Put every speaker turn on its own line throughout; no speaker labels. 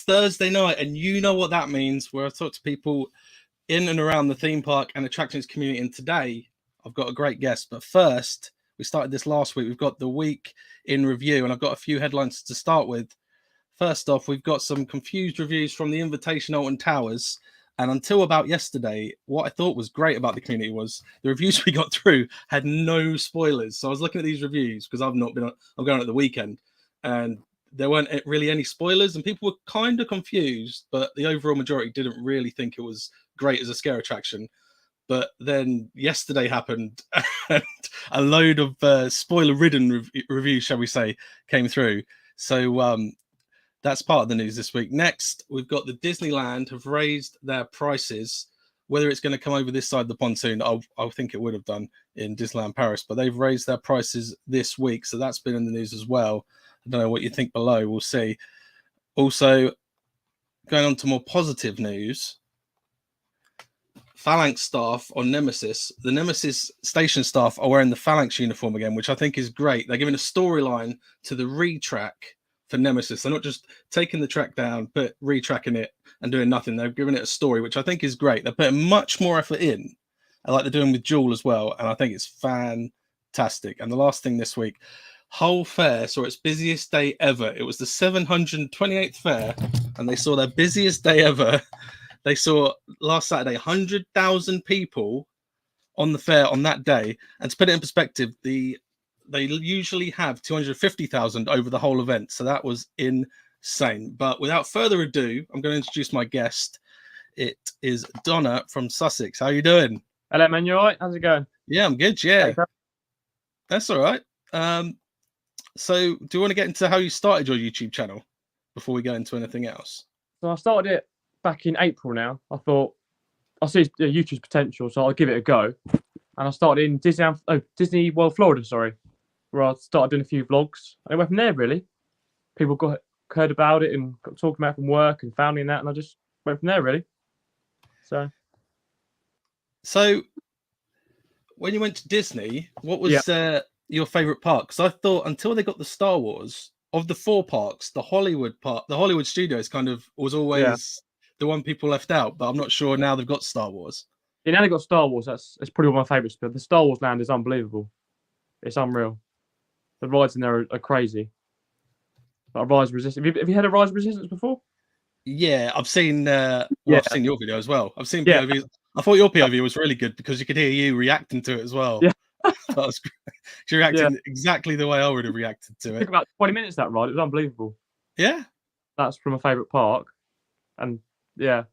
Thursday night, and you know what that means, where I talk to people in and around the theme park and attractions community. And today I've got a great guest. But first, we started this last week. We've got the week in review, and I've got a few headlines to start with. First off, we've got some confused reviews from the Invitation Alton Towers. And until about yesterday, what I thought was great about the community was the reviews we got through had no spoilers. So I was looking at these reviews because I'm going at the weekend, and there weren't really any spoilers, and people were kind of confused, but the overall majority didn't really think it was great as a scare attraction. But then yesterday happened, and a load of spoiler-ridden reviews, shall we say, came through. So that's part of the news this week. Next, we've got the Disneyland have raised their prices. Whether it's going to come over this side of the pontoon, I think it would have done in Disneyland Paris, but they've raised their prices this week, so that's been in the news as well. I don't know what you think below. We'll see. Also, going on to more positive news, Phalanx staff on Nemesis, the Nemesis station staff are wearing the Phalanx uniform again, which I think is great. They're giving a storyline to the retrack for Nemesis. They're not just taking the track down, but retracking it and doing nothing. They're giving it a story, which I think is great. They're putting much more effort in, like they're doing with Jewel as well, and I think it's fantastic. And the last thing this week, Hull Fair saw its busiest day ever. It was the 728th fair, and they saw their busiest day ever. They saw last Saturday 100,000 people on the fair on that day. And to put it in perspective, they usually have 250,000 over the whole event. So that was insane. But without further ado, I'm going to introduce my guest. It is Donna from Sussex. How are you doing?
Hello, man. You all right? How's it going?
Yeah, I'm good. Yeah, that's all right. So do you want to get into how you started your YouTube channel before we go into anything else?
So I started it back in April now. I thought I see YouTube's potential, so I'll give it a go. And I started in Disney World, Florida, where I started doing a few vlogs. And it went from there, really. People heard about it and got talking about it from work and family and that, and I just went from there, really.
So when you went to Disney, what was your favorite park? Because I thought until they got the Star Wars, of the four parks, the Hollywood Studios kind of was always the one people left out. But I'm not sure now they've got Star Wars.
Yeah, now they've got Star Wars. That's probably one of my favourites. But the Star Wars land is unbelievable. It's unreal. The rides in there are crazy. Like Rise of Resistance. Have you had a Rise of Resistance before?
Yeah, I've seen. I've seen your video as well. I've seen POV. I thought your POV was really good because you could hear you reacting to it as well.
Yeah.
That was great. You're reacting exactly the way I would have reacted to it.
It took about 20 minutes, that ride. It was unbelievable.
Yeah.
That's from my favourite park. And yeah.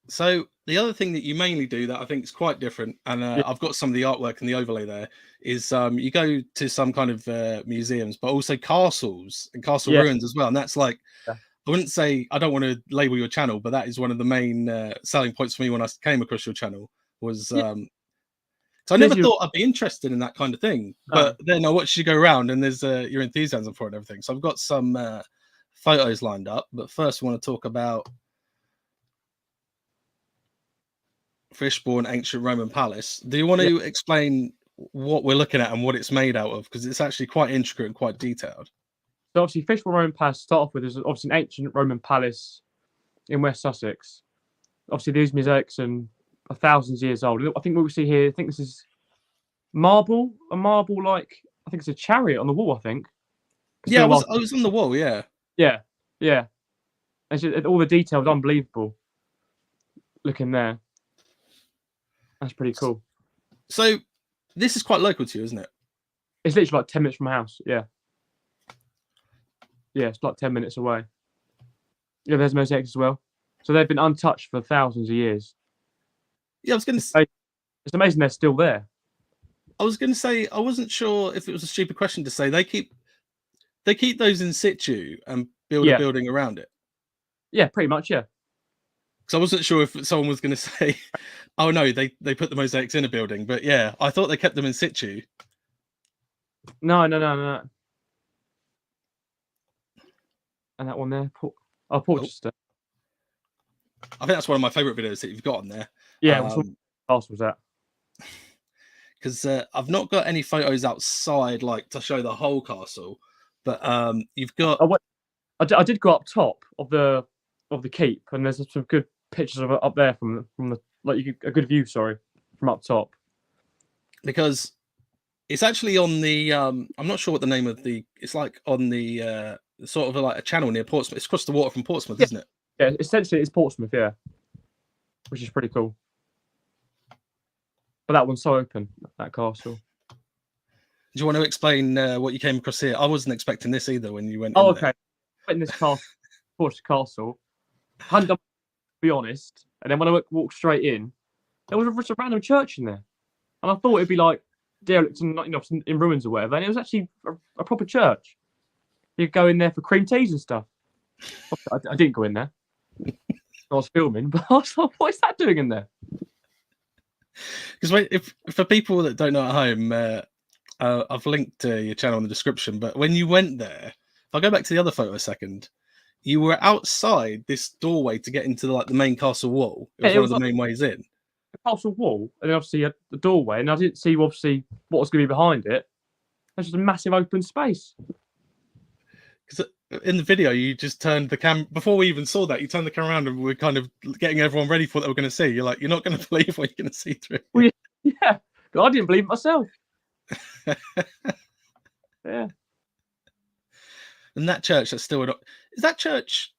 So the other thing that you mainly do that I think is quite different, and I've got some of the artwork and the overlay there, is you go to some kind of museums, but also castles and castle ruins as well. And that's like, I wouldn't say, I don't want to label your channel, but that is one of the main selling points for me when I came across your channel was... So I never thought I'd be interested in that kind of thing, but then I watched you go around and there's your enthusiasm for it and everything. So I've got some photos lined up, but first I want to talk about Fishbourne Ancient Roman Palace. Do you want to explain what we're looking at and what it's made out of? Because it's actually quite intricate and quite detailed.
So obviously Fishbourne Roman Palace, to start off with, is obviously an ancient Roman palace in West Sussex. Obviously these mosaics and are thousands of years old. I think what we see here, I think this is a marble like, I think it's a chariot on the wall, I think.
Yeah, I was on the wall, yeah.
Yeah. And all the details unbelievable. Looking there. That's pretty cool.
So this is quite local to you, isn't it?
It's literally like 10 minutes from my house, yeah. Yeah, it's like 10 minutes away. Yeah, there's mosaics as well. So they've been untouched for thousands of years.
Yeah, I was going to say...
It's amazing they're still there.
I was going to say, I wasn't sure if it was a stupid question to say. They keep those in situ and build a building around it.
Yeah, pretty much, yeah.
Because I wasn't sure if someone was going to say, oh no, they put the mosaics in a building. But yeah, I thought they kept them in situ.
No. And that one there, Portchester.
I think that's one of my favourite videos that you've got on there.
Yeah, what else was that?
Because I've not got any photos outside, like to show the whole castle, but you've got.
I did go up top of the keep, and there's some good pictures of it up there from the a good view. Sorry, from up top.
Because it's actually on the I'm not sure what the name of the. It's like on the sort of like a channel near Portsmouth. It's across the water from Portsmouth,
Yeah.
isn't it?
Yeah, essentially it's Portsmouth, yeah, which is pretty cool. But that one's so open, that castle.
Do you want to explain what you came across here? I wasn't expecting this either when you went.
Oh,
in
okay.
There.
Went in this castle, Portchester Castle. Hadn't done, to be honest. And then when I walked straight in, there was just a random church in there, and I thought it'd be like derelict and in ruins or whatever. And it was actually a proper church. You could go in there for cream teas and stuff. I didn't go in there. I was filming, but I was like, "What is that doing in there?"
Because if for people that don't know at home, I've linked your channel in the description. But when you went there, if I go back to the other photo a second, you were outside this doorway to get into the main castle wall. It was one of the main ways in.
The castle wall, and then obviously the doorway, and I didn't see obviously what was going to be behind it. There's just a massive open space.
Because in the video, you just turned the camera before we even saw that. You turned the camera around, and we were kind of getting everyone ready for what they were going to see. You're like, you're not going to believe what you're going to see through.
Well, yeah, I didn't believe it myself. Yeah.
And that church that's still is that church?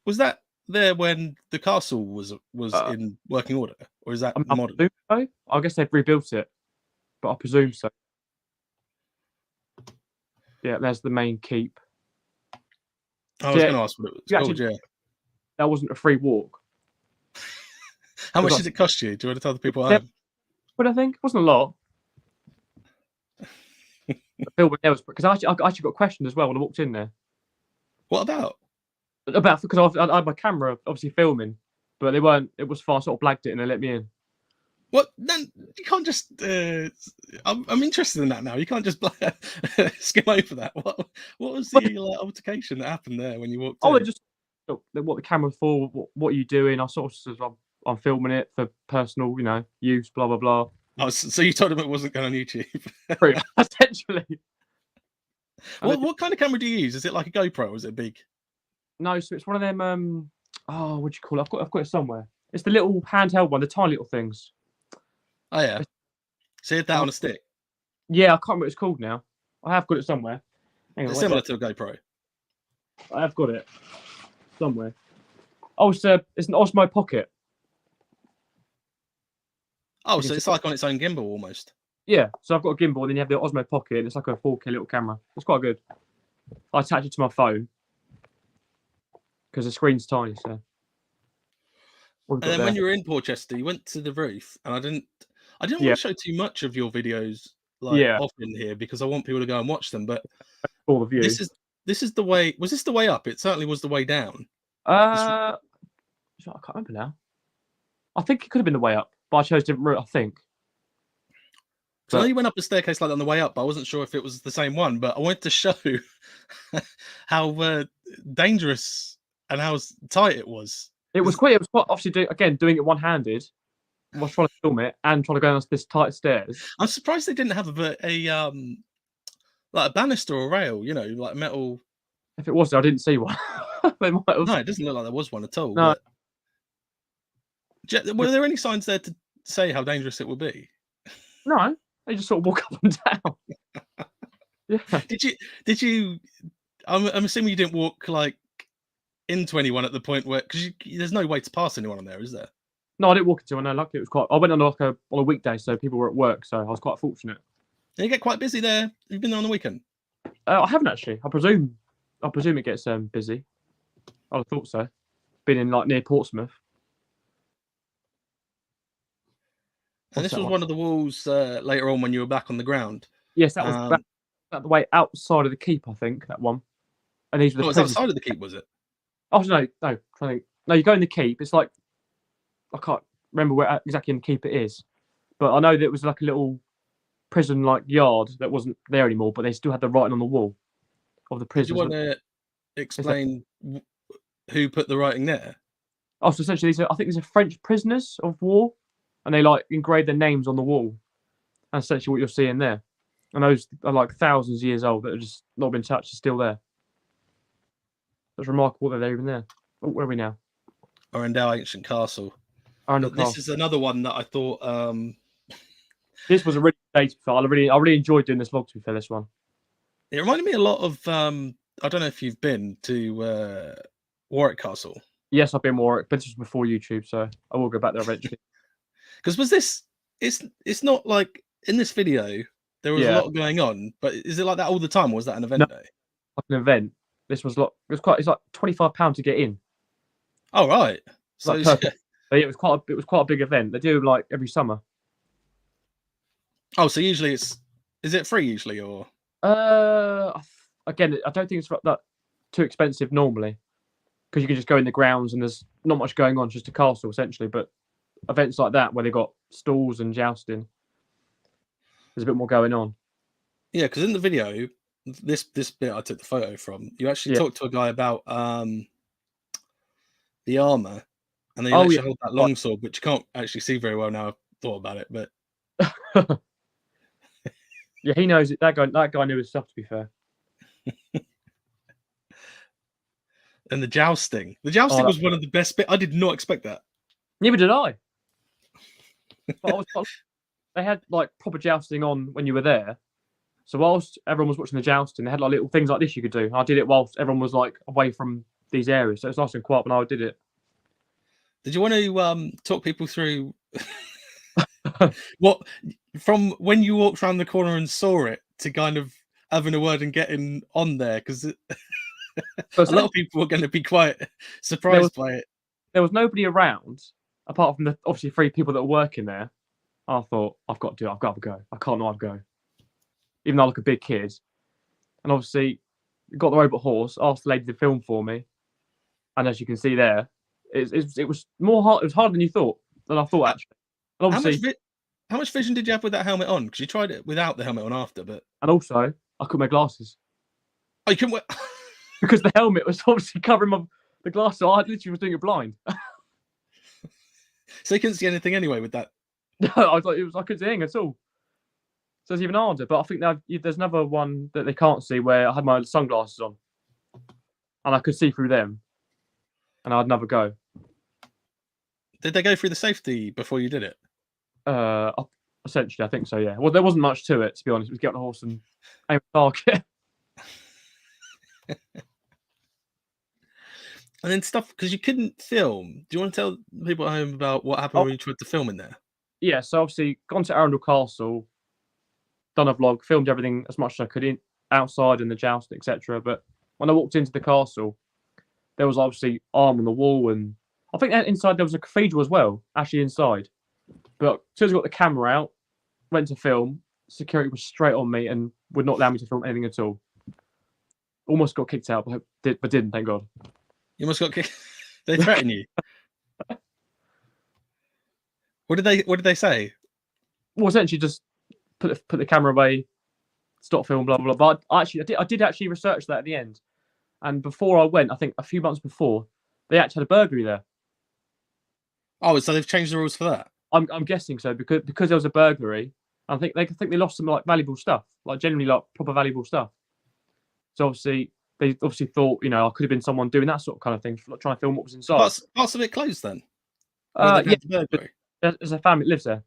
Was that there when the castle was in working order, or is that modern?
So. I guess they've rebuilt it, but I presume so. Yeah, there's the main keep.
I was going to ask what it was called. Yeah,
that wasn't a free walk.
How much did it cost you? Do you want to tell the people at home?
But I think it wasn't a lot. Because I actually got questioned as well when I walked in there.
What about?
Because I had my camera obviously filming, but they weren't. It was far sort of blagged it and they let me in.
What? Then you can't just. I'm interested in that now. You can't just skim over that. What was the altercation that happened there when you walked?
Oh, they just what the camera's for. What are you doing? I sort of I'm filming it for personal, use. Blah blah blah.
Oh, so you told them it wasn't going on YouTube?
Essentially.
What kind of camera do you use? Is it like a GoPro or is it big?
No, so it's one of them. What do you call it? I've got it somewhere. It's the little handheld one, the tiny little things.
Oh yeah. So you had that on a stick?
Yeah, I can't remember what it's called now. I have got it somewhere.
Hang on, it's similar to a GoPro.
I have got it somewhere. Oh, it's an Osmo Pocket.
Oh, so it's like on its own gimbal almost.
Yeah, so I've got a gimbal, and then you have the Osmo Pocket, and it's like a 4K little camera. It's quite good. I attach it to my phone because the screen's tiny. So.
And then when you were in Portchester, you went to the roof, and I didn't want to show too much of your videos often here because I want people to go and watch them. But
all the views.
This is the way. Was this the way up? It certainly was the way down.
I can't remember now. I think it could have been the way up, but I chose a different route. I think.
So I know you went up a staircase like that on the way up, but I wasn't sure if it was the same one. But I wanted to show how dangerous and how tight it was.
It was quite obviously doing it one-handed. I was trying to film it and trying to go down this tight stairs.
I'm surprised they didn't have like a banister or rail, like metal.
If it was there, I didn't see one. They might have.
No, it doesn't look like there was one at all.
No.
Were there any signs there to say how dangerous it would be?
No, they just sort of walk up and down. Yeah.
Did you? I'm assuming you didn't walk like into anyone at the point where because there's no way to pass anyone on there, is there?
No, I didn't walk into one. No, luckily it was quite. I went on on a weekday, so people were at work, so I was quite fortunate.
Did you get quite busy there? You've been there on the weekend?
I haven't actually. I presume it gets busy. I would have thought so. Been in near Portsmouth.
And this was one of the walls later on when you were back on the ground.
Yes, that was the way outside of the keep, I think, that one. And these were
was outside of the keep, was it?
Oh, no. No, you go in the keep. It's like, I can't remember where exactly in the keep it is. But I know that it was like a little prison-like yard that wasn't there anymore, but they still had the writing on the wall of the prison.
Do you want to explain who put the writing there?
Oh, so essentially, I think these are French prisoners of war. And they engraved their names on the wall. That's essentially what you're seeing there. And those are thousands of years old that have just not been touched, are still there. That's remarkable that they're even there. Oh, where are we now?
Arundel Ancient Castle.
Arundel
But this
Castle.
is another one that I thought.
This was a really good day to be fair. I really enjoyed doing this vlog to be fair. This one.
It reminded me a lot of. I don't know if you've been to Warwick Castle.
Yes, I've been more, but this was before YouTube, so I will go back there eventually.
Because was this? It's not like in this video there was a
Yeah.
lot going on, but is it like that all the time? Or was that an event
No.
day?
Like an event. This was it's like £25 to get in.
Oh right. So
Like perfect. But yeah, it was quite a big event. They do like every summer.
oh, so usually is it free usually or?
Again, I don't think it's that too expensive normally, because you can just go in the grounds and there's not much going on, just a castle essentially. But events like that where they got stalls and jousting, there's a bit more going on.
Yeah, because in the video, this bit I took the photo from, you actually talked to a guy about the armor, and then you actually hold that longsword, which you can't actually see very well now. I've thought about it, but
yeah, he knows it. That guy knew his stuff. To be fair.
And the jousting was one of the best bits. I did not expect that.
Neither did I. But they had like proper jousting on when you were there. So whilst everyone was watching the jousting, they had like little things like this you could do. I did it whilst everyone was like away from these areas, so it's nice and quiet when I did it.
Did you want to talk people through what from when you walked around the corner and saw it to kind of having a word and getting on there? Because a lot of people were going to be quite surprised by it.
There was nobody around apart from the obviously 3 people that were working there. I thought, I've got to have a go. I can't not have a go. Even though I look a big kid. And obviously, got the robot horse, asked the lady to film for me. And as you can see there, it was more hard. It was harder than you thought, than I thought, actually. And obviously,
how much vision did you have with that helmet on? Because you tried it without the helmet on after, but...
And also, I couldn't wear glasses.
Oh, you couldn't wear...
Because the helmet was obviously covering the glasses, so I literally was doing it blind.
So you couldn't see anything anyway with that?
No, I couldn't see anything at all. So it's even harder. But I think there's another one that they can't see where I had my sunglasses on. And I could see through them. And I'd never go.
Did they go through the safety before you did it?
Essentially, I think so, yeah. Well, there wasn't much to it, to be honest. It was get on a horse and aim a target.
And then stuff, because you couldn't film. Do you want to tell people at home about what happened when you tried to film in there?
Yeah, so obviously, gone to Arundel Castle, done a vlog, filmed everything as much as I could outside in the joust, etc. But when I walked into the castle, there was obviously arm on the wall, and I think inside there was a cathedral as well, actually inside. But as soon as I got the camera out, went to film, security was straight on me and would not allow me to film anything at all. Almost got kicked out, but didn't, thank God.
You almost got kicked. They threatened you. What did they say?
Well, essentially just put the camera away, stop film, blah blah blah. But I did actually research that at the end, and before I went, I think a few months before, they actually had a burglary there.
Oh, so they've changed the rules for that?
I'm guessing so because there was a burglary. I think they lost some like valuable stuff, like generally like proper valuable stuff. So obviously they thought, I could have been someone doing that sort of kind of thing, trying to film what was inside.
Parts of it closed then.
Yeah, there's a family that lives there.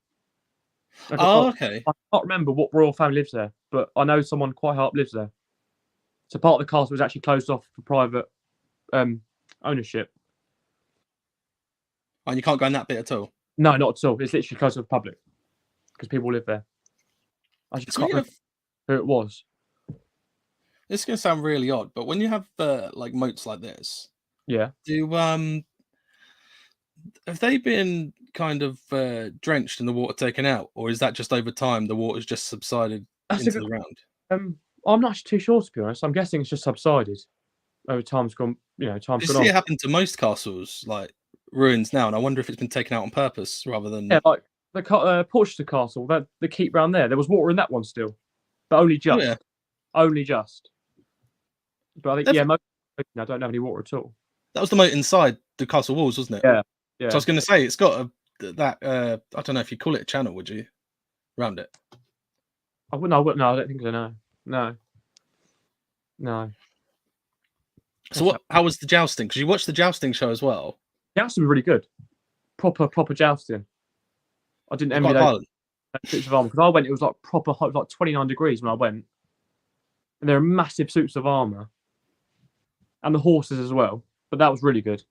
Oh, okay.
I can't remember what royal family lives there, but I know someone quite high up lives there. So part of the castle was actually closed off for private ownership.
And you can't go in that bit at all?
No, not at all. It's literally closed to the public because people live there. I just can't remember who it was.
This is going to sound really odd, but when you have like moats like this,
yeah,
have they been kind of drenched and the water taken out, or is that just over time the water's just subsided into the ground?
I'm not too sure, to be honest. I'm guessing it's just subsided over time's gone. Time's gone on.
See it happen to most castles, like ruins now, and I wonder if it's been taken out on purpose rather than
like the Portchester Castle, the keep round there. There was water in that one still, but only just. Only just. But I think I don't have any water at all.
That was the moat inside the castle walls, wasn't it?
Yeah.
So I was going to say it's got that. I don't know if you call it a channel, would you? Around it.
I wouldn't. No, I don't think so. No.
So how was the jousting? Because you watched the jousting show as well.
Jousting was really good. Proper jousting. I didn't envy
Quite
those
violent.
suits of armor because I went. It was like proper hot, like 29 degrees when I went, and they're massive suits of armor, and the horses as well. But that was really good.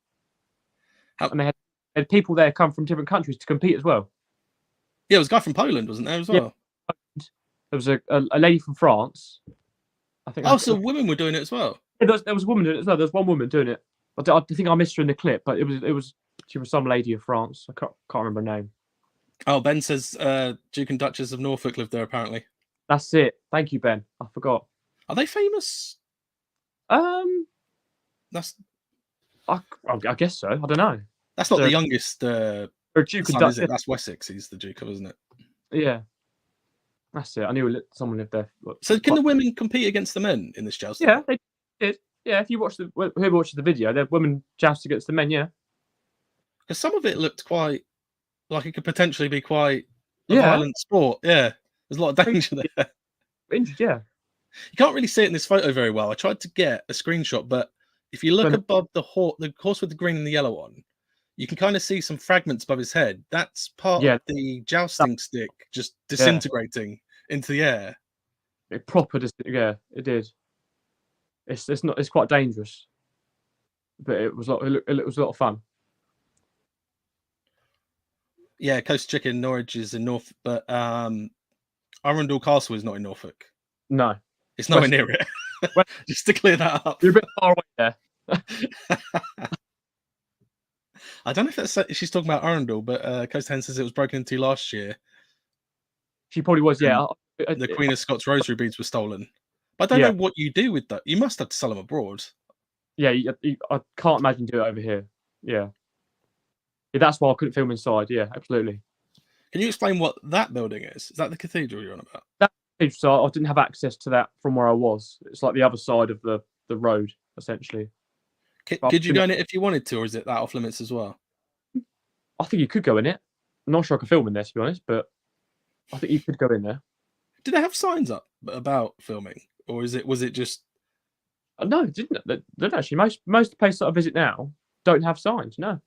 And they had people there come from different countries to compete as well.
Yeah, it was a guy from Poland, wasn't there, as well?
There was a lady from France. I think.
Oh, so women were doing it as well.
There was a woman doing it as well. There was one woman doing it. I think I missed her in the clip, but she was some lady of France. I can't remember her name.
Oh, Ben says Duke and Duchess of Norfolk lived there apparently.
That's it. Thank you, Ben. I forgot.
Are they famous?
That's. I guess so. I don't know.
That's not the youngest
Duke and
son,
Duchess.
is it? That's Wessex. He's the Duke of, isn't it?
Yeah. That's it. I knew someone lived there.
So can the women compete against the men in this jousting?
Yeah, they did. Yeah, if you watch whoever watches the video, the women joust against the men. Yeah.
Because some of it looked quite like it could potentially be quite a violent sport. Yeah, there's a lot of danger there.
Injured, yeah.
You can't really see it in this photo very well. I tried to get a screenshot, but if you look above the horse with the green and the yellow on, you can kind of see some fragments above his head. That's part of the jousting stick just disintegrating into the air.
It did. It's quite dangerous, but it was a lot of fun.
Yeah, Coast Chicken Norwich is in North, but Arundel Castle is not in Norfolk.
No,
it's nowhere near it. Just to clear that up.
You're a bit far away there.
I don't know if she's talking about Arundel, but Coast Hen says it was broken into last year.
She probably was, yeah.
The Queen of Scots rosary beads were stolen. But I don't know what you do with that. You must have to sell them abroad.
Yeah, I can't imagine doing it over here. Yeah. That's why I couldn't film inside. Yeah, absolutely.
Can you explain what that building is? Is that the cathedral you're on about?
That cathedral, so I didn't have access to that from where I was. It's like the other side of the road, essentially.
Could you go in it if you wanted to, or is it that off limits as well?
I think you could go in it. I'm not sure I could film in there, to be honest, but I think you could go in there.
Did they have signs up about filming, or was it just?
No, it didn't. They don't actually. Most places that I visit now don't have signs. No.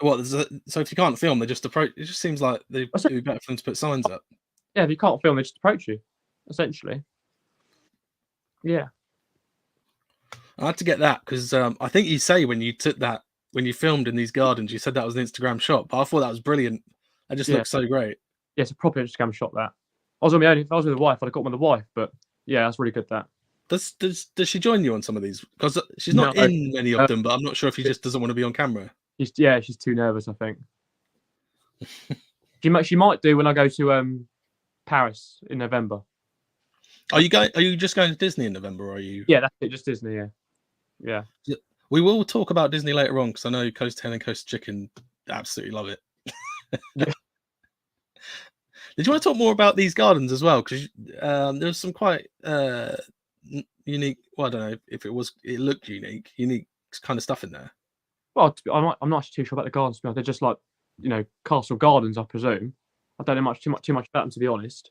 Well, so if you can't film, they just approach. It just seems like it'd be better for them to put signs up.
Yeah, if you can't film, they just approach you, essentially. Yeah.
I had to get that because I think you say when you filmed in these gardens, you said that was an Instagram shot, but I thought that was brilliant. It just looks so great. Yeah,
it's a proper Instagram shot. That I was on my own. If I was with a wife, I'd have got one with a wife. But yeah, that's really good. That
does she join you on some of these? Because she's not in many of them, but I'm not sure if she just doesn't want to be on camera.
She's too nervous, I think. she might do when I go to Paris in November.
Are you just going to Disney in November, or are you?
Yeah, that's it. Just Disney. Yeah.
We will talk about Disney later on because I know Coast Hen and Coast Chicken absolutely love it. Did you want to talk more about these gardens as well? Because there's some quite unique. Well, I don't know if it looked unique kind of stuff in there.
Well, I'm not too sure about the gardens. They're just like, castle gardens, I presume. I don't know too much about them, to be honest.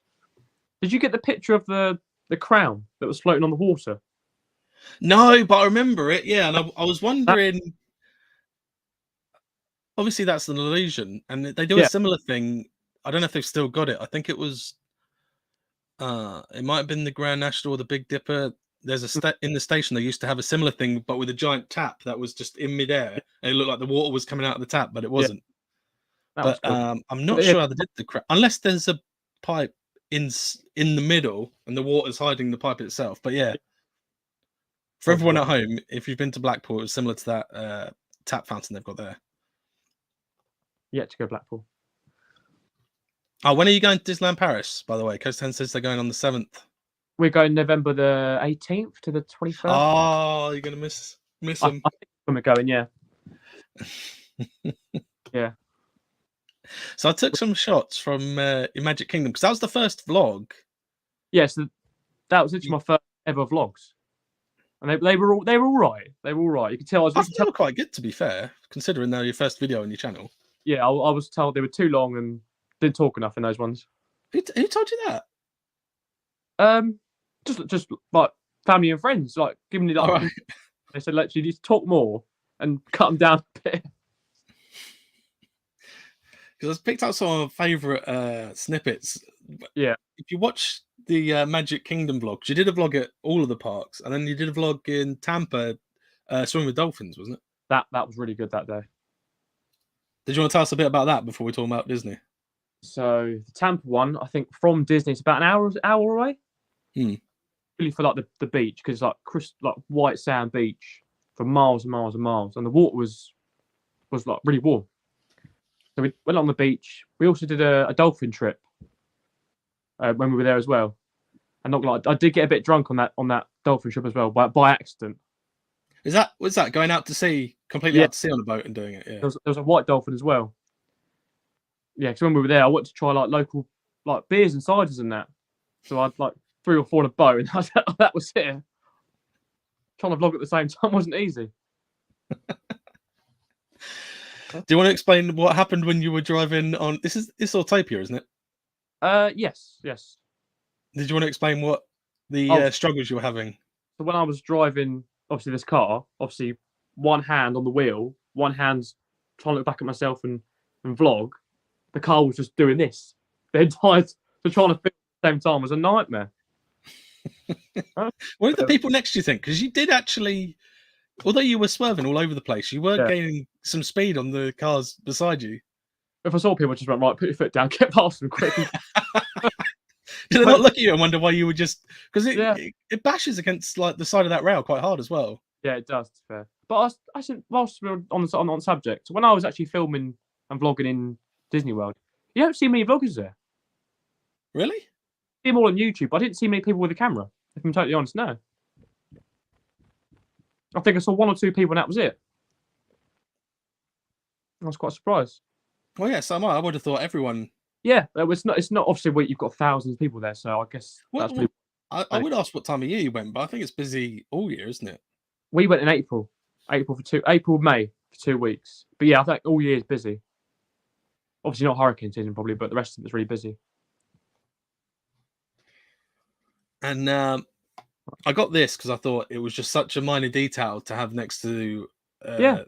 Did you get the picture of the crown that was floating on the water?
No, but I remember it. Yeah, and I was wondering. Obviously, that's an illusion, and they do a similar thing. I don't know if they've still got it. I think it was. It might have been the Grand National or the Big Dipper. There's in the station. They used to have a similar thing, but with a giant tap that was just in midair, and it looked like the water was coming out of the tap, but it wasn't. But cool. I'm not sure how they did the crown, unless there's a pipe in the middle and the water's hiding the pipe itself. But yeah. For everyone at home, if you've been to Blackpool, it's similar to that tap fountain they've got there.
Yet to go Blackpool.
Oh, when are you going to Disneyland Paris, by the way? Coast 10 says they're going on the 7th.
We're going November the 18th to the 21st.
Oh, you're going to miss them.
I think we're going, yeah. Yeah.
So I took some shots from Magic Kingdom, because that was the first vlog.
Yeah, so that was literally my first ever vlogs. And they were all right. They were all right. You could tell
I think they were quite good, to be fair, considering they're your first video on your channel.
Yeah, I was told they were too long and didn't talk enough in those ones.
Who told you that?
Just like family and friends, like giving me like.
All right.
They said, "Let's you need to talk more and cut them down a bit."
Because I picked out some of my favourite snippets.
Yeah,
If you watch the Magic Kingdom vlogs, you did a vlog at all of the parks, and then you did a vlog in Tampa, swimming with dolphins, wasn't it?
that was really good that day.
Did you want to tell us a bit about that before we talk about Disney?
So the Tampa one, I think from Disney, it's about an hour away.
Hmm.
Really for like the beach because it's like white sand beach for miles and miles and miles, and the water was like really warm. So we went on the beach. We also did a dolphin trip when we were there as well. And not like I did get a bit drunk on that dolphin trip as well by accident.
Was that going out to sea, completely
Yeah,
out to sea on a boat and doing it? Yeah.
there was a white dolphin as well. Yeah, because when we were there, I wanted to try like local like beers and ciders and that. So I'd like 3 or 4 on a boat, and that was it. Trying to vlog at the same time wasn't easy.
Do you want to explain what happened when you were driving on? It's Autopia, isn't it?
Yes.
Did you want to explain what the
Oh,
struggles you were having?
so when I was driving, obviously this car, obviously one hand on the wheel, one hand's trying to look back at myself and vlog. The car was just doing this the entire. So trying to film at the same time was a nightmare.
What did the people next to you think? Because you did actually, although you were swerving all over the place, you were gaining some speed on the cars beside you.
If I saw people just went, right, put your foot down, get past them quick.
Did they not look at you and wonder why you were just because
Yeah.
it bashes against like the side of that rail quite hard as well.
Yeah, it does. It's fair. But I think whilst we're on the subject, when I was actually filming and vlogging in Disney World, you don't see many vloggers there.
Really?
See them all on YouTube. I didn't see many people with a camera. If I'm totally honest, no. I think I saw 1 or 2 people, and that was it. I was quite surprised.
Well, yeah, so am I. I would have thought everyone.
Yeah, it's not. It's not obviously where you've got thousands of people there, so I guess that's pretty.
I would ask what time of year you went, but I think it's busy all year, isn't it?
We went in April, May for 2 weeks. But yeah, I think all year is busy. Obviously not hurricane season probably, but the rest of it's really busy.
And I got this because I thought it was just such a minor detail to have next to the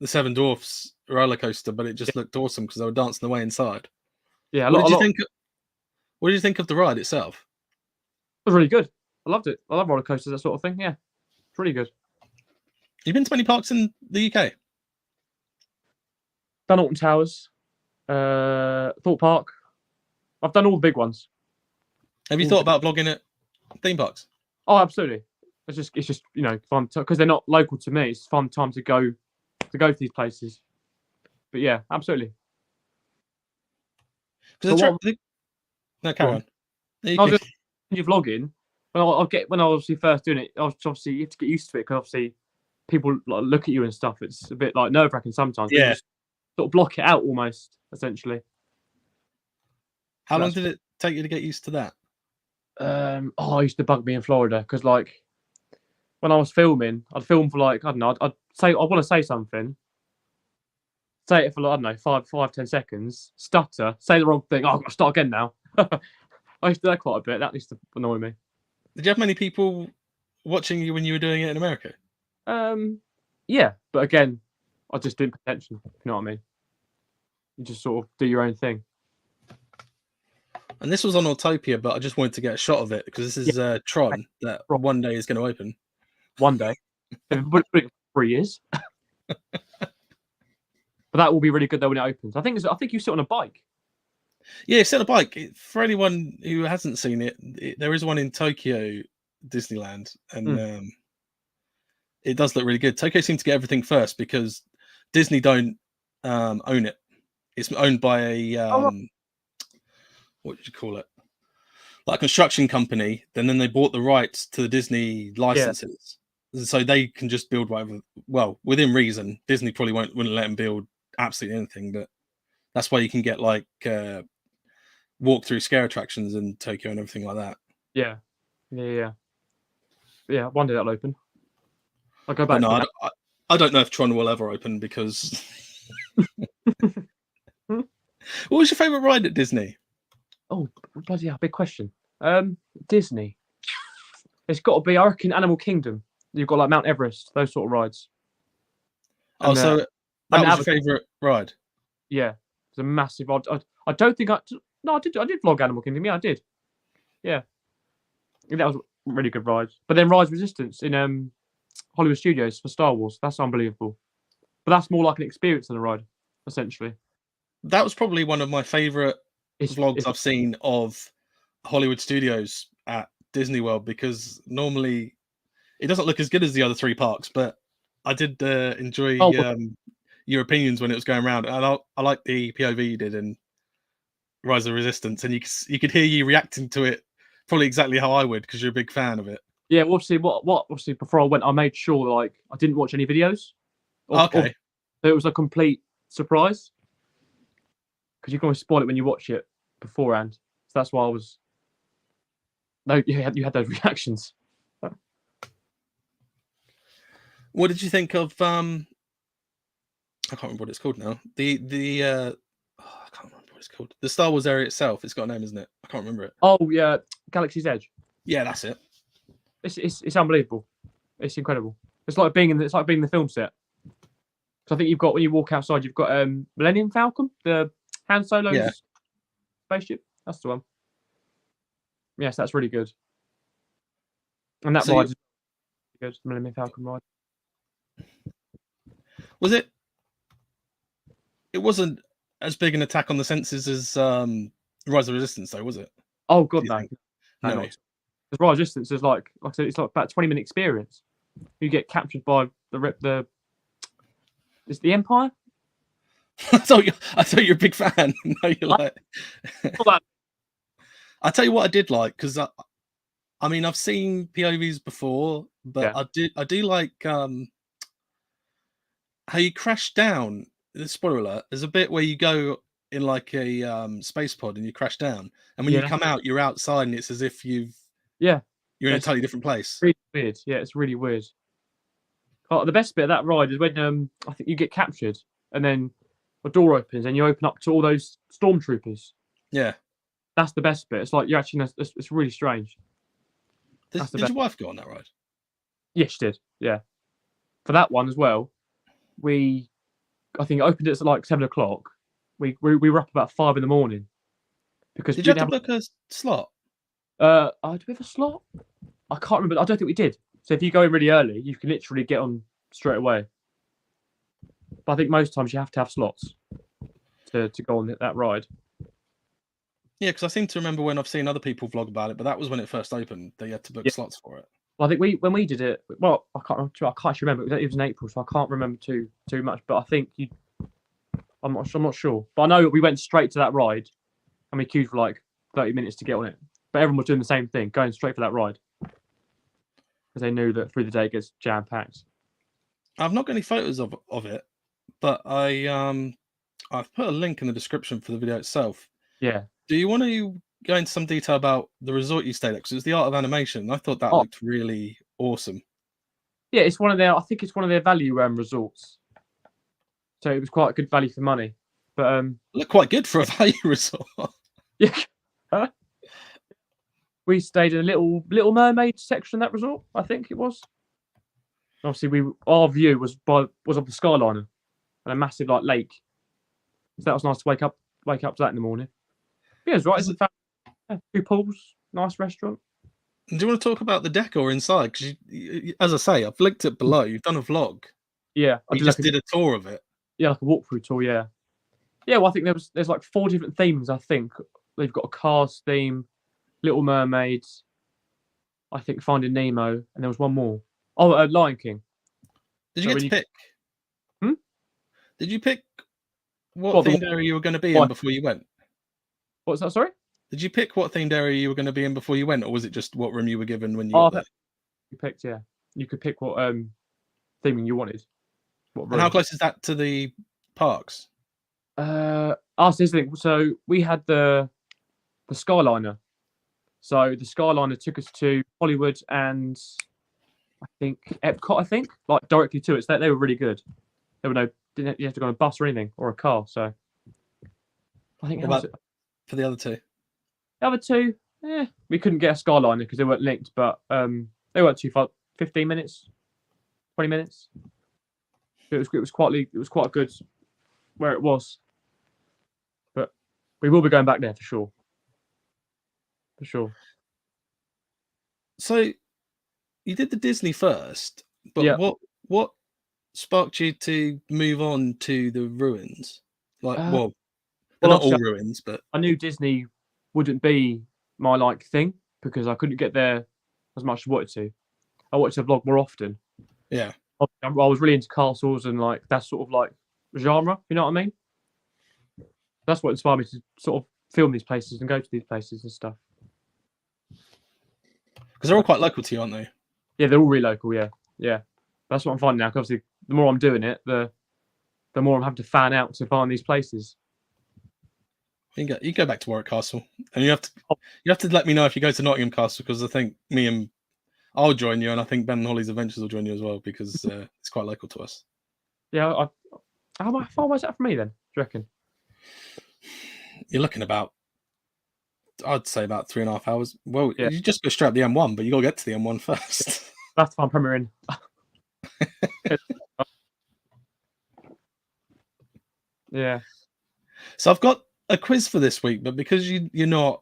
Seven Dwarfs roller coaster, but it just looked awesome because they were dancing away inside.
Yeah,
What did you think of the ride itself?
It was really good. I loved it. I love roller coasters, that sort of thing. Yeah, it's really good.
You've been to many parks in the UK?
Done Alton Towers, Thorpe Park. I've done all the big ones.
Have you thought about vlogging at theme parks?
Oh, absolutely. It's just fun because they're not local to me. It's fun time to go to these places. But yeah, absolutely.
No, carry on.
You're vlogging. When I was obviously first doing it, obviously you have to get used to it because obviously people like, look at you and stuff. It's a bit like nerve-wracking sometimes.
Yeah.
You just sort of block it out almost, essentially.
How long did it take you to get used to that?
It used to bug me in Florida because like when I was filming, I'd film for like, I don't know, I'd say I want to say something. Say it for like, I don't know, 5, 10 seconds, stutter, say the wrong thing. Oh, I've got to start again now. I used to do that quite a bit. That used to annoy me.
Did you have many people watching you when you were doing it in America?
Yeah, but again, I just didn't pay attention. If you know what I mean? You just sort of do your own thing.
And this was on Autopia, but I just wanted to get a shot of it because this is Tron that one day is going to open.
One day. 3 years. But that will be really good though when it opens. I think you sit on a bike.
Yeah, sit on a bike. For anyone who hasn't seen it, there is one in Tokyo Disneyland, and it does look really good. Tokyo seems to get everything first because Disney don't own it. It's owned by a what did you call it? Like a construction company. Then they bought the rights to the Disney licenses, so they can just build whatever. Well, within reason. Disney probably wouldn't let them build absolutely anything, but that's why you can get like walk through scare attractions in Tokyo and everything like that.
Yeah. One day that'll open. I'll go back.
No, I don't know if Tron will ever open because. What was your favourite ride at Disney?
Oh bloody hell! Big question. Disney. It's got to be, I reckon, Animal Kingdom. You've got like Mount Everest, those sort of rides.
Oh,
And,
so
and
that was
Avatar,
your favourite ride?
yeah, it's a massive. I don't think no, I did vlog Animal Kingdom. Yeah, I did. Yeah, that was a really good ride. But then Rise Resistance in Hollywood Studios for Star Wars, that's unbelievable. But that's more like an experience than a ride, essentially.
That was probably one of my favourite vlogs
It's
I've seen of Hollywood Studios at Disney World, because normally it doesn't look as good as the other three parks, but I did enjoy
oh,
your opinions when it was going around. And I like the POV you did in Rise of Resistance, and you could hear you reacting to it probably exactly how I would, because you're a big fan of it.
yeah. Obviously, obviously before I went, I made sure like I didn't watch any videos.
Okay.
So it was a complete surprise because you can always spoil it when you watch it beforehand. So that's why I was. No, you had those reactions.
What did you think of I can't remember what it's called now. I can't remember what it's called. The Star Wars area itself. It's got a name, isn't it? I can't remember it.
Oh yeah, Galaxy's Edge.
Yeah, that's it.
It's unbelievable. It's incredible. It's like being in the film set. So I think you've got, when you walk outside, you've got Millennium Falcon, the Han Solo's spaceship. That's the one. Yes, that's really good. And that ride is good. Millennium Falcon ride.
Was it? It wasn't as big an attack on the senses as Rise of Resistance, though, was it?
Oh god, no.
No.
Because Rise Resistance is like I said, it's like about a 20-minute experience. You get captured by is it the Empire?
I thought you're a big fan. No, you're like. I tell you what, I did like, because I mean, I've seen POVs before, but yeah. I do like how you crash down. Spoiler alert: there's a bit where you go in like a space pod and you crash down, and when you come out, you're outside, and it's as if you're in a totally different place.
Really weird. Yeah, it's really weird. Oh, the best bit of that ride is when I think you get captured, and then a door opens and you open up to all those stormtroopers.
Yeah,
that's the best bit. It's like you're actually. It's really strange.
Did your wife go on that ride?
Yeah, she did. Yeah, for that one as well. I think it opened at like 7 o'clock. We were up about 5 in the morning because
did you have to book a slot?
Did we have a slot? I can't remember. I don't think we did. So if you go in really early, you can literally get on straight away. But I think most times you have to have slots to go on that ride.
Yeah, because I seem to remember when I've seen other people vlog about it, but that was when it first opened. They had to book slots for it.
Well, I think when we did it, well, I can't actually remember. It was in April, so I can't remember too much. But I think I'm not sure. But I know we went straight to that ride, and we queued for like 30 minutes to get on it. But everyone was doing the same thing, going straight for that ride, because they knew that through the day it gets jam packed.
I've not got any photos of it, but I've put a link in the description for the video itself.
Yeah.
Do you want to go into some detail about the resort you stayed at? Because it was the Art of Animation. I thought that looked really awesome. Yeah,
it's one of their. I think it's one of their value resorts. So it was quite good value for money. But
looked quite good for a value resort.
Yeah. We stayed in a Little Mermaid section of that resort. I think it was. Obviously, our view was of the Skyliner and a massive like lake. So that was nice to wake up to that in the morning. Yeah, it's right. Two pools, nice restaurant.
Do you want to talk about the decor inside? Because, as I say, I've linked it below. You've done a vlog.
Yeah,
I just did a tour of it.
Yeah, like a walkthrough tour. Yeah, yeah. Well, I think there's like 4 different themes. I think they've got a Cars theme, Little Mermaids, I think Finding Nemo, and there was one more. Oh, Lion King.
Did you get to pick? Did you pick what themed area you were going to be in before you went?
What's that? Sorry?
Did you pick what themed area you were going to be in before you went, or was it just what room you were given when you got there?
You picked, yeah. You could pick what theming you wanted.
And how close is that to the parks?
So we had the Skyliner. So the Skyliner took us to Hollywood and I think Epcot. Like directly to it. So they were really good. There were didn't you have to go on a bus or anything or a car. So I think
for the other two.
The other two, we couldn't get a Skyliner because they weren't linked. But They weren't too far. 15 minutes, 20 minutes. It was quite good where it was. But we will be going back there for sure. For sure.
So you did the Disney first, but
Yeah.
what sparked you to move on to the ruins? Like, well, they're
Well,
not all
obviously,
ruins, but
I knew Disney wouldn't be my like thing because I couldn't get there as much as I wanted to. I wanted to vlog more often.
yeah.
I was really into castles and like that sort of like genre. You know what I mean? That's what inspired me to sort of film these places and go to these places and stuff.
Because they're all quite local to you, aren't they?
Yeah, they're all really local. Yeah, yeah. That's what I'm finding now. 'Cause obviously, the more I'm doing it, the more I'm having to fan out to find these places.
You go back to Warwick Castle, and you have to let me know if you go to Nottingham Castle, because I think I'll join you, and I think Ben and Holly's Adventures will join you as well, because it's quite local to us.
Yeah, how far was that from me then? Do you reckon?
You're looking about, I'd say about 3.5 hours. Well,
Yeah,
you just go straight up the M1, but you got to get to the M1 first.
that's fine. Premiering. Yeah.
So I've got a quiz for this week, but because you're not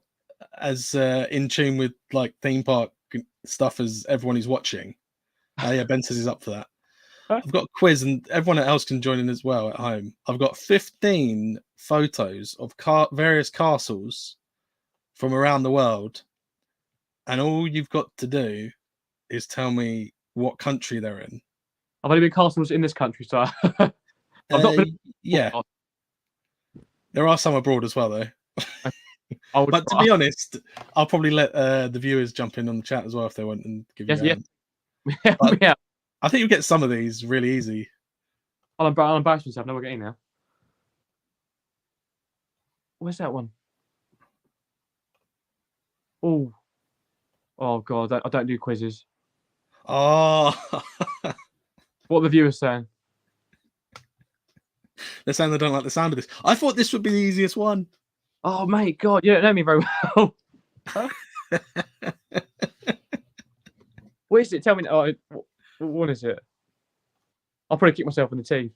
as in tune with like theme park stuff as everyone who's watching, yeah, Ben says he's up for that.
Huh?
I've got a quiz, and everyone else can join in as well at home. I've got 15 photos of various castles from around the world, and all you've got to do is tell me what country they're in.
I've only been castles in this country, so I've not been.
Yeah, there are some abroad as well, though.
I would.
But to be honest, I'll probably let the viewers jump in on the chat as well if they want and give you
Yes,
a hand.
yeah.
But
Yeah.
I think you'll get some of these really easy.
I'll embarrass myself. Now we're getting now. Where's that one? Oh, God! I don't do quizzes.
Oh,
What are the viewers saying?
they're saying they don't like the sound of this. I thought this would be the easiest one.
Oh, mate, God, you don't know me very well. What is it? Tell me. Oh, what is it? I'll probably kick myself in the teeth.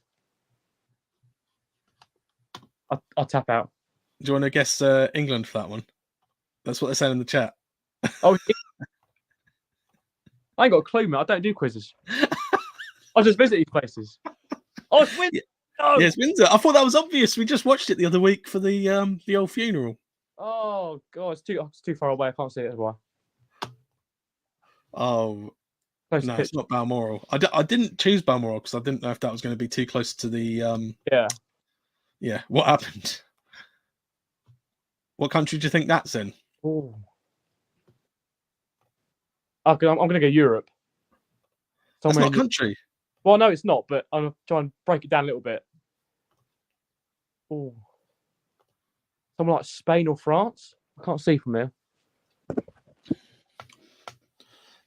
I'll tap out.
Do you want to guess England for that one? That's what they're saying in the chat.
Oh, I ain't got a clue, mate. I don't do quizzes. I just visit these places. Oh, it's Windsor. Oh.
Yes, Windsor. I thought that was obvious. We just watched it the other week for the old funeral.
Oh, God, it's too far away. I can't see it as well.
Oh,
Close
no,
pitch.
it's not Balmoral. I didn't choose Balmoral because I didn't know if that was going to be too close to the
Yeah.
Yeah, what happened? What country do you think that's in?
Oh. Okay, I'm going to go Europe.
That's
Somewhere
not a country.
Well, no, it's not, but I'm going to try and break it down a little bit. Oh. Somewhere like Spain or France? I can't see from here.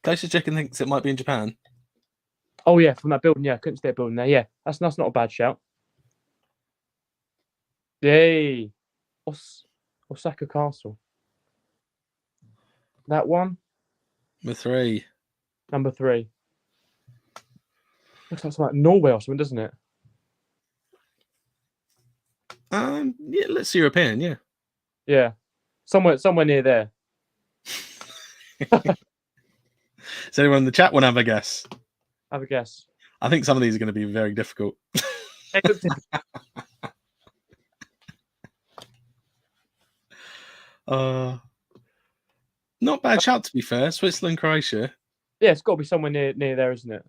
Closest chicken thinks it might be in Japan.
Oh, yeah, from that building. Yeah, I couldn't see that building there. Yeah, that's not a bad shout. Yay. Osaka Castle. That one? Number 3. Looks like something like Norway or something, doesn't it?
Yeah, let's see European, yeah.
Yeah. Somewhere near there.
Does anyone in the chat want to have a guess?
Have a guess.
I think some of these are going to be very difficult. Not bad shout, to be fair. Switzerland, Croatia.
Yeah, it's got to be somewhere near there, isn't it?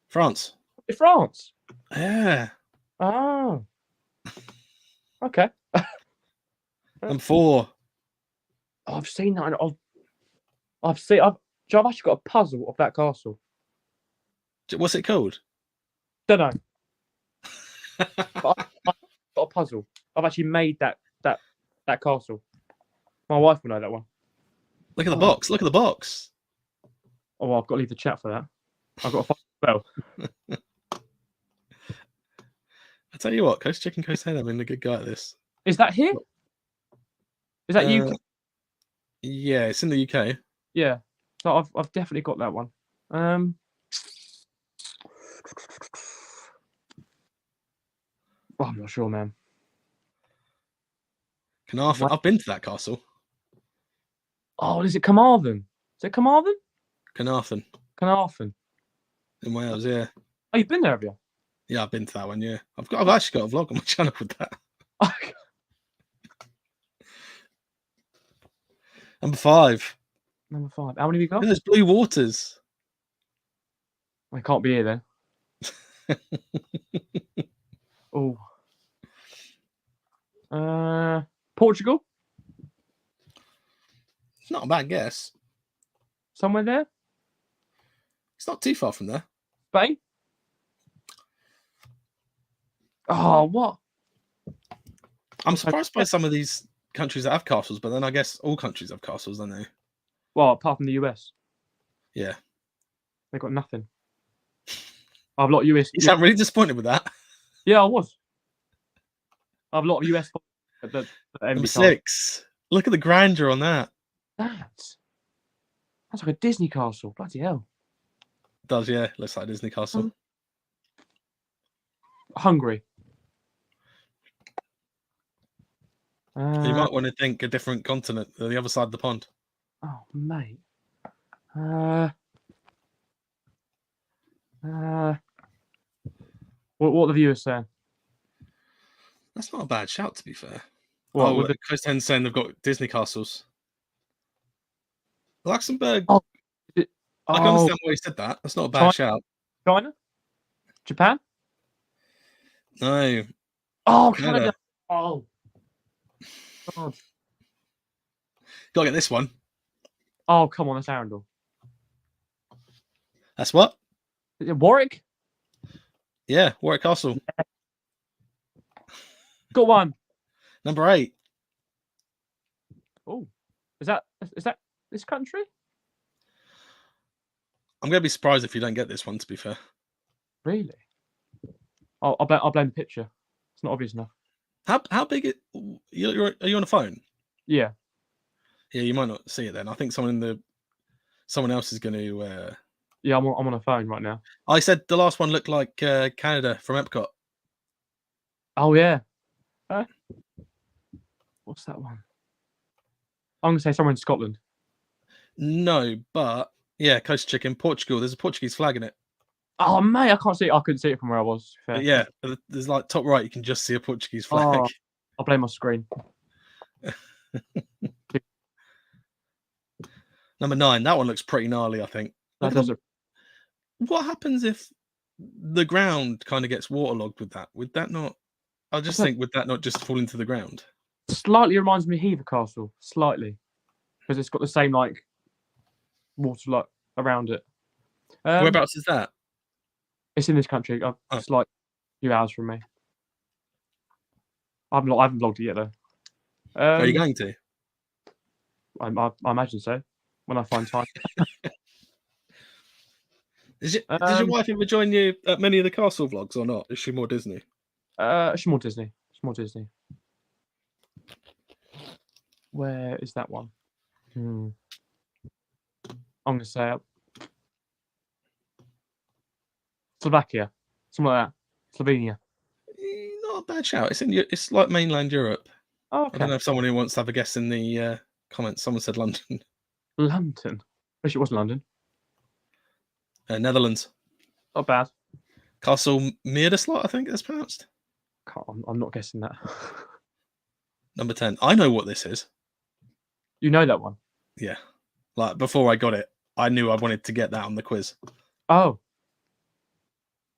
France.
It's France.
Yeah.
Oh. Okay.
Number 4.
Oh, I've seen that. I've actually got a puzzle of that castle.
What's it called?
Don't know. But I've got a puzzle. I've actually made that castle. My wife will know that one.
Look at the box. Look at the box.
Oh, well, I've got to leave the chat for that. I've got to find well.
I tell you what, Coast Chicken, Coast Head, I've been a good guy at this.
Is that here? Is that UK?
Yeah, it's in the UK.
Yeah. So I've definitely got that one. Oh, I'm not sure, man.
Carnarvon.
What?
I've been to that castle.
Oh, is it Carmarthen? Is it Carmarthen?
Carnarvon
Carnarvon.
in Wales. Yeah,
Oh, you've been there, have you?
yeah, I've been to that one. Yeah, I've actually got a vlog on my channel with that. Number 5.
Number 5. How many have you got?
And there's Blue Waters.
I can't be here then. Oh. Portugal?
It's not a bad guess.
Somewhere there?
It's not too far from there.
Spain? Oh, what?
I'm surprised by some of these countries that have castles, but then I guess all countries have castles, don't they?
Well, apart from the US.
Yeah.
They got nothing. I've a lot of US.
You sound really disappointed with that.
Yeah, I was. I have a lot of US.
Number 6. Look at the grandeur on that.
That's like a Disney castle. Bloody hell.
It does, yeah. Looks like a Disney castle.
Hungary.
You might want to think a different continent, the other side of the pond.
Oh, mate. What are the viewers saying?
That's not a bad shout, to be fair.
What,
oh, Coast 10 saying they've got Disney castles. Luxembourg.
Oh,
I can understand why you said that. That's not a bad shout.
China? Japan?
No.
Oh, Canada. Oh. God.
Gotta get this one.
Oh, come on, that's Arundel.
That's what?
Is it Warwick?
Yeah, Warwick Castle.
Yeah. Got one.
Number 8.
Oh, is that this country?
I'm gonna be surprised if you don't get this one, to be fair.
Really? Oh, I'll blame the picture. It's not obvious enough.
How big are you on a phone?
Yeah.
Yeah, you might not see it then. I think someone else is going to.
Yeah, I'm on a phone right now.
I said the last one looked like Canada from Epcot.
Oh yeah. What's that one? I'm gonna say somewhere in Scotland.
No, but yeah, Coast Chicken, Portugal. There's a Portuguese flag in it.
Oh mate, I can't see it. I couldn't see it from where I was.
But yeah, there's like top right. You can just see a Portuguese flag.
Oh, I'll blame my screen.
Number 9. That one looks pretty gnarly. I think.
That does it.
What happens if the ground kind of gets waterlogged with that? Would that not? I just think would that not just fall into the ground?
Slightly reminds me of Hever Castle, slightly, because it's got the same like water like around it.
Whereabouts is that?
It's in this country. It's like a few hours from me. I haven't vlogged it yet though.
Are you going to?
I imagine so. When I find time.
Does your wife ever join you at many of the castle vlogs or not? Is she more Disney?
She's more Disney. Where is that one? I'm gonna say Slovakia, something like that. Slovenia.
Not a bad shout. It's like mainland Europe.
Oh, okay.
I don't know if someone who wants to have a guess in the comments. Someone said London.
London. Wish it was London.
Netherlands.
Not bad.
Castle Meerderslot, I think that's pronounced.
I'm not guessing that.
Number 10. I know what this is.
You know that one?
Yeah. Like before I got it, I knew I wanted to get that on the quiz.
Oh.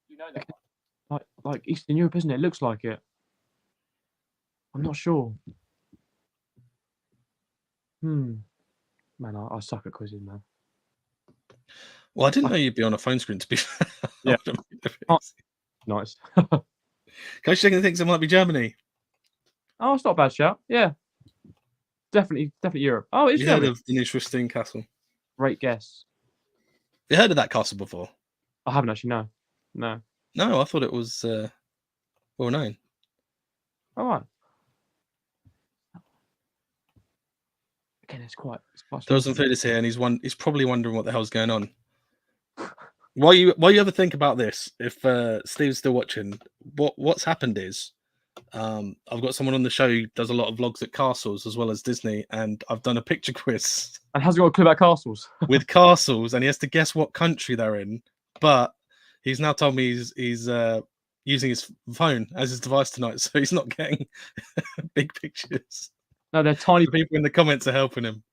You know that one? Like Eastern Europe, isn't it? It looks like it. I'm not sure. Man, I suck at quizzes, man.
Well, I didn't know you'd be on a phone screen, to be fair.
Yeah. Nice.
Coach Chicken thinks it might be Germany.
Oh, it's not a bad shout. Yeah. Definitely Europe. Oh, it's
Germany. Heard of the Neuschwanstein Castle?
Great guess.
Have you heard of that castle before?
I haven't actually, no.
No, I thought it was well known.
All right. Again, it's quite
Dozen Food is here, and he's probably wondering what the hell's going on. While you ever think about this, if Steve's still watching, what's happened is I've got someone on the show who does a lot of vlogs at castles as well as Disney, and I've done a picture quiz
And hasn't got a clue about castles.
with castles, and he has to guess what country they're in. But he's now told me he's using his phone as his device tonight, so he's not getting big pictures.
No, they're tiny.
The people in the comments are helping him.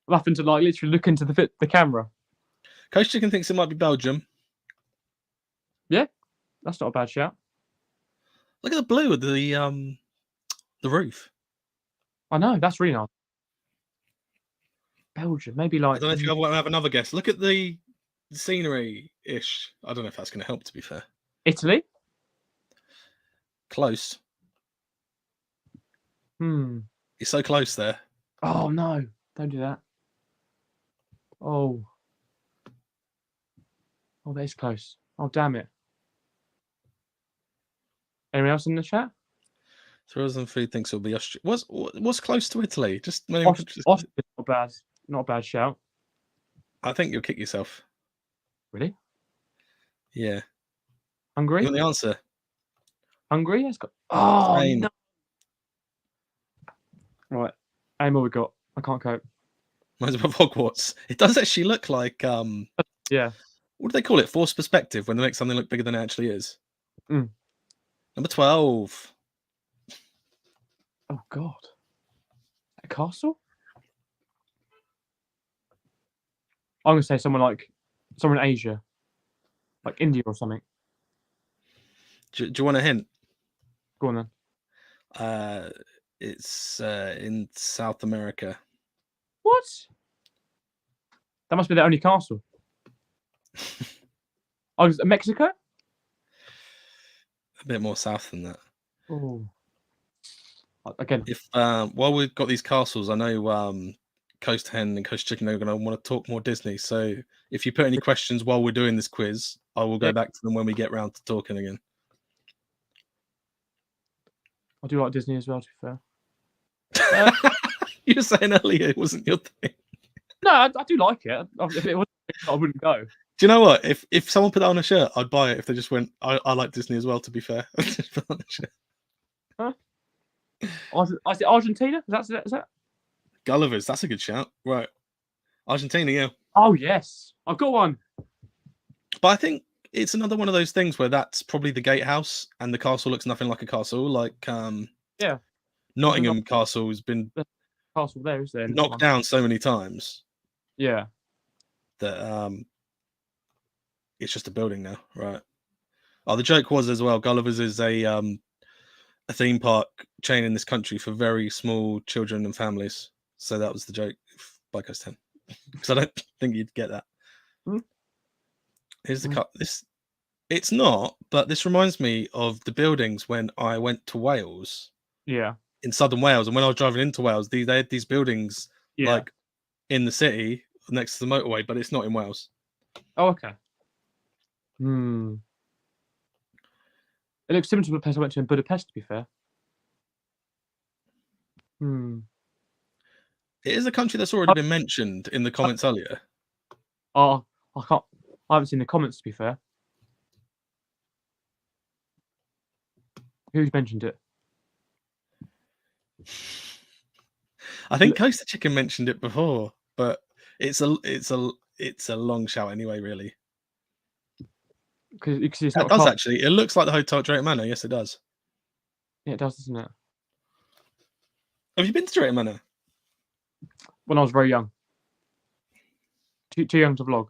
I'm having to like literally look into the camera.
Coach Chicken thinks it might be Belgium.
That's not a bad shout.
Look at the blue of the roof.
I know, that's really nice. Belgium, maybe
I
like.
don't know if you want to have another guess. Look at the scenery-ish. I don't know if that's going to help, to be fair.
Italy.
Close.
You're
so close there.
Oh no! Don't do that. Oh, that is close. Oh damn it! Anyone else in the chat?
Tourism Food thinks it'll be Austria. What's close to Italy? Just
Austria's not bad. Not a bad shout.
I think you'll kick yourself.
Really?
Yeah.
Hungary?
You want the answer?
Hungary? It's got. Oh
Spain.
no! Right. Aim what we got. I can't cope.
Mine's above Hogwarts. It does actually look like
Yeah.
what do they call it? Forced perspective, when they make something look bigger than it actually is.
Mm.
Number 12.
Oh god. A castle? I'm gonna say someone in Asia, like India or something.
Do you want a hint?
Go on then.
It's in South America.
What? That must be their only castle. Oh, Mexico?
A bit more south than that.
Oh. Again.
If while we've got these castles, I know Coast Hen and Coast Chicken are going to want to talk more Disney. So if you put any questions while we're doing this quiz, I will go back to them when we get round to talking again.
I do like Disney as well, to be fair.
You were saying earlier it wasn't your thing.
No, I do like it. If it wasn't, I wouldn't go.
Do you know what? If someone put that on a shirt, I'd buy it. If they just went, I like Disney as well, to be fair. Just put on a shirt.
Huh? Is it Argentina? Is that?
Gulliver's, that's a good shout. Right. Argentina, yeah.
Oh, yes. I've got one.
But I think it's another one of those things where that's probably the gatehouse and the castle looks nothing like a castle. Like
yeah,
Nottingham Castle has been
castle there, is there?
knocked down so many times.
Yeah.
That it's just a building now, right? Oh, the joke was as well, Gulliver's is a theme park chain in this country for very small children and families. So that was the joke by Coast 10. Because I don't think you'd get that. Here's the cut. It's not, but this reminds me of the buildings when I went to Wales.
Yeah.
In southern Wales, and when I was driving into Wales, they had these buildings like in the city next to the motorway, but it's not in Wales.
Oh, okay. It looks similar to the place I went to in Budapest, to be fair.
It is a country that's already been mentioned in the comments earlier.
Oh, I haven't seen the comments, to be fair. Who's mentioned it?
I think Coaster Chicken mentioned it before, but it's a long shout anyway, really.
Because it's
it does actually. It looks like the Hotel Drayton Manor. Yes, it does.
Yeah, it does, doesn't it?
Have you been to Drayton Manor?
When I was very young. Too young to vlog.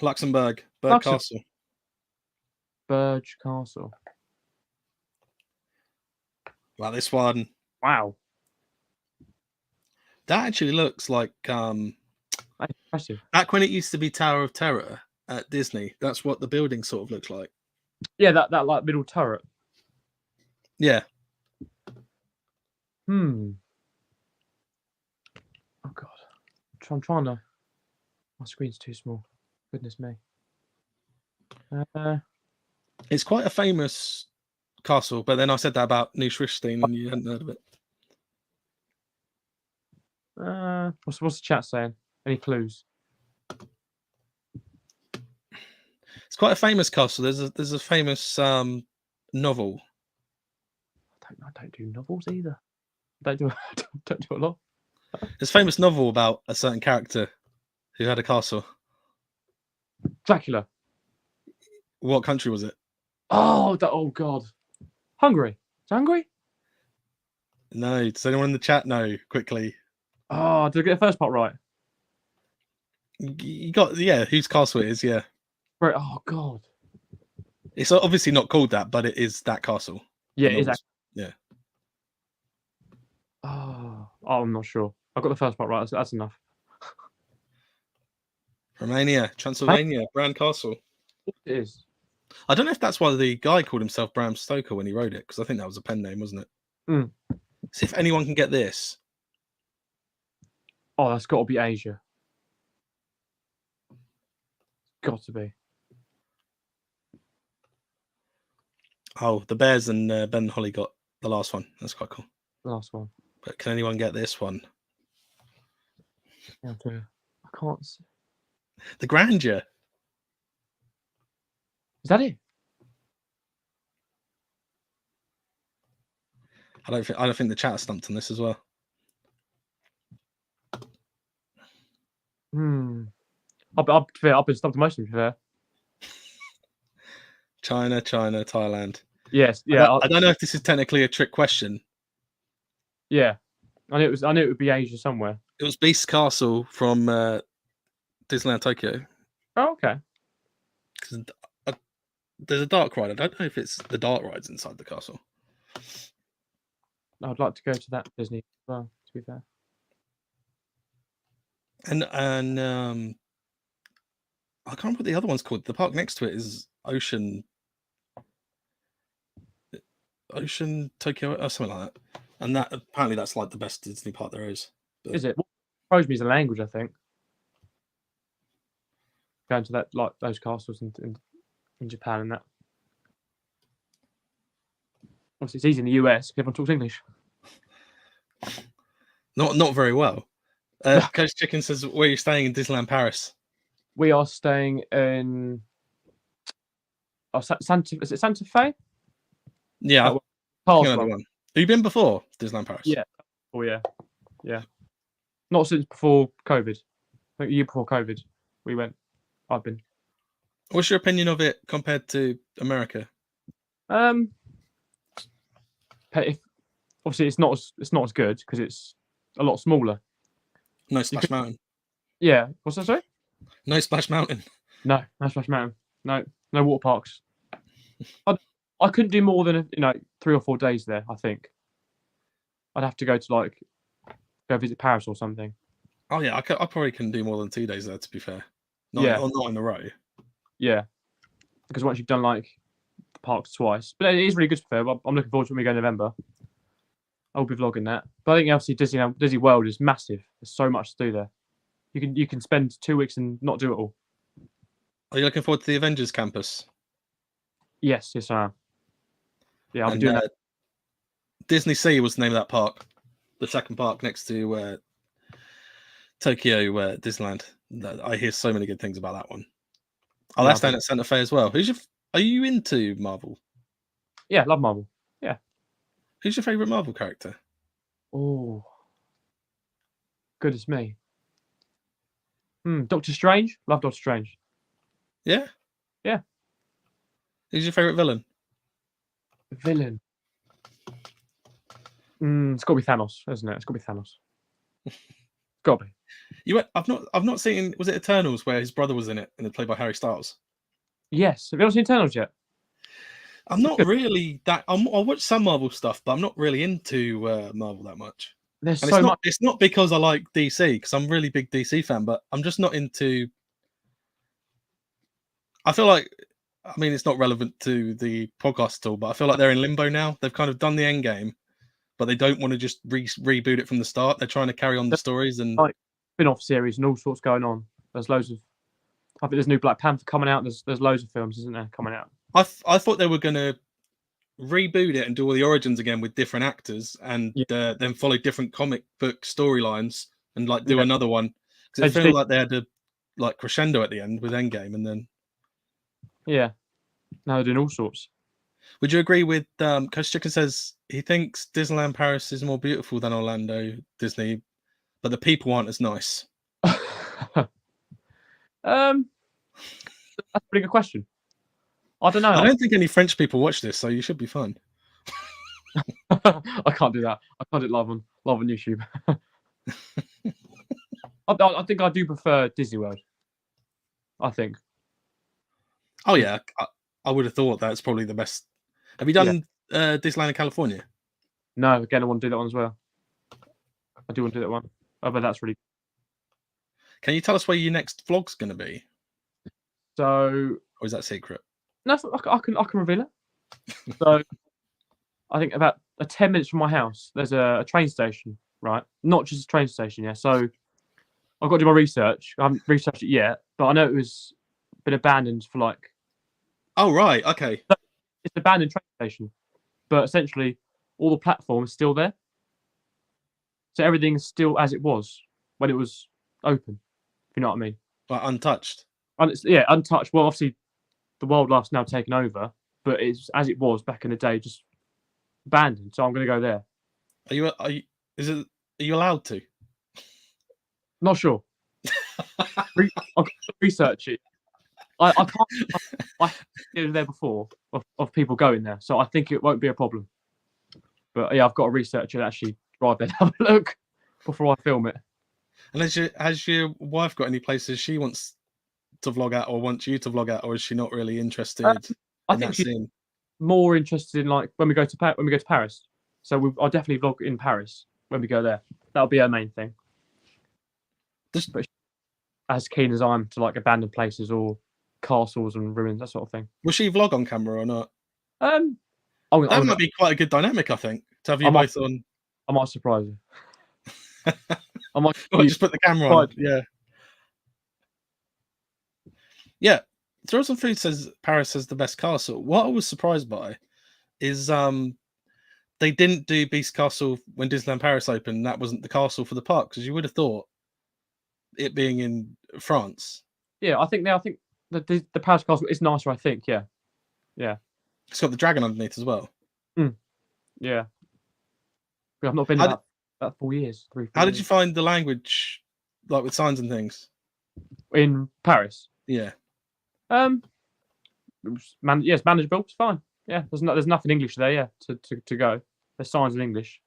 Luxembourg, Burgh Castle.
Burgh Castle.
Wow, this one.
Wow.
That actually looks like
impressive.
Back when it used to be Tower of Terror at Disney, that's what the building sort of looked like.
Yeah, that like middle turret.
Yeah.
Oh god. I'm trying to. My screen's too small. Goodness me.
It's quite a famous castle, but then I said that about Neuschwanstein and you hadn't heard of it.
What's the chat saying? Any clues?
It's quite a famous castle. There's a famous novel.
I don't do novels either. I don't do a lot.
There's a famous novel about a certain character who had a castle.
Dracula.
What country was it?
Oh God. Hungary. Is it Hungary?
No. Does anyone in the chat know? Quickly.
Oh, did I get the first part right?
You got whose castle it is? Yeah.
Right. Oh God.
It's obviously not called that, but it is that castle.
Yeah, it is actually.
Yeah.
Oh, I'm not sure. I got the first part right. That's enough.
Romania, Transylvania, Bran Castle.
It is.
I don't know if that's why the guy called himself Bram Stoker when he wrote it, because I think that was a pen name, wasn't it?
Mm.
See if anyone can get this.
Oh, that's got to be Asia. Got to be.
Oh, the Bears and Ben Holly got the last one. That's quite cool.
The last one.
But can anyone get this one?
I can't see.
The grandeur.
Is that it?
I don't think the chat stumped on this as well.
I've been stumped most of them, to be fair.
China, Thailand.
Yes, yeah.
I don't know if this is technically a trick question.
Yeah, I knew it would be Asia somewhere.
It was Beast Castle from Disneyland Tokyo.
Oh, okay.
There's a dark ride. I don't know if it's the dark rides inside the castle.
I'd like to go to that Disney as well, to be fair.
And I can't remember what the other one's called. The park next to it is Ocean Tokyo or something like that. And that apparently that's like the best Disney park there is. But...
Is it? What throws me is the language, I think. Going to that, like those castles in Japan and that. Obviously, it's easy in the US because everyone talks English.
Not very well. Coach Chicken says, where are you staying in Disneyland Paris?
We are staying in Is it Santa Fe?
Yeah.
Castle.
Have you been before Disneyland Paris?
Yeah. Oh yeah. Not since before COVID. I think a year before COVID, we went. I've been.
What's your opinion of it compared to America?
Obviously it's not as good because it's a lot smaller.
No Splash Mountain.
Yeah. What's that, sorry?
No Splash Mountain.
No Splash Mountain. No water parks. I couldn't do more than 3 or 4 days there. I think I'd have to go to go visit Paris or something.
Oh yeah, I probably couldn't do more than 2 days there. To be fair, not in a row.
Yeah, because once you've done the parks twice, but it is really good to be fair. I'm looking forward to when we go in November. I'll be vlogging that. But I think obviously Disney World is massive. There's so much to do there. You can spend 2 weeks and not do it all.
Are you looking forward to the Avengers campus?
Yes, I am. Yeah, I'll be doing that.
Disney Sea was the name of that park, the second park next to Tokyo Disneyland. I hear so many good things about that one. Oh, that's down at Santa Fe as well. Are you into Marvel?
Yeah, love Marvel. Yeah.
Who's your favorite Marvel character?
Oh, goodness me. Doctor Strange. Love Doctor Strange.
Yeah.
Yeah.
Who's your favorite villain?
Villain. It's got to be Thanos, isn't it? It's got to be Thanos. Got to be.
I've not seen. Was it Eternals where his brother was in it and played by Harry Styles?
Yes. Have you ever seen Eternals yet?
I'm not really that. I watch some Marvel stuff, but I'm not really into Marvel that much. It's not because I like DC, because I'm a really big DC fan, but I'm just not into. I feel like, I mean, it's not relevant to the podcast at all, but I feel like they're in limbo now. They've kind of done the end game, but they don't want to just reboot it from the start. They're trying to carry on the stories and
spin-off series and all sorts going on. There's loads of. I think there's new Black Panther coming out. There's loads of films, isn't there, coming out?
I thought they were going to reboot it and do all the origins again with different actors and then follow different comic book storylines and do another one, because it felt like they had a crescendo at the end with Endgame, and then
Yeah. Now they're doing all sorts.
Would you agree with Coach Chicken says he thinks Disneyland Paris is more beautiful than Orlando Disney, but the people aren't as nice?
That's a pretty good question. I don't know.
I don't think any French people watch this, so you should be fine.
I can't do that. I can't do it live on YouTube. I think I do prefer Disney World. I think.
Oh yeah, I would have thought that's probably the best. Have you done Disneyland in California?
No, again, I want to do that one as well. I do want to do that one. Oh, but that's really.
Can you tell us where your next vlog's going to be?
So.
Or is that secret?
No, I can reveal it. So, I think about 10 minutes from my house, there's a train station, right? Not just a train station, yeah. So, I've got to do my research. I haven't researched it yet, but I know it was been abandoned for like.
Oh right, okay.
It's an abandoned train station, but essentially all the platform is still there. So everything's still as it was when it was open. If you know what I mean.
Like untouched.
Yeah, untouched. Well, obviously, the wildlife's now taken over, but it's as it was back in the day, just abandoned. So I'm going to go there.
Are you allowed to?
Not sure. I'll research it. I can't. I been there before of people going there, so I think it won't be a problem. But yeah, I've got to research it and actually drive there and have a look before I film it.
And has your wife got any places she wants to vlog at or wants you to vlog at, or is she not really interested
I
in
think
that
she's
scene?
more interested in like when we go to Paris. So I'll definitely vlog in Paris when we go there. That'll be her main thing. But as keen as I'm to like abandoned places or castles and ruins, that sort of thing.
Will she vlog on camera or not?
That
might be quite a good dynamic, I think, to have you both on.
I might surprise you. I might
just put the camera on. Yeah. Throw Some Food says Paris has the best castle. What I was surprised by is they didn't do Beast Castle when Disneyland Paris opened. That wasn't the castle for the park, because you would have thought it being in France.
Yeah, I think the Paris Castle is nicer. I think, yeah.
It's got the dragon underneath as well.
Yeah, but I've not been there about 4 years.
How did you find the language, like with signs and things,
in Paris?
Yeah.
It's manageable. It's fine. Yeah, there's nothing English there. Yeah, to go. There's signs in English,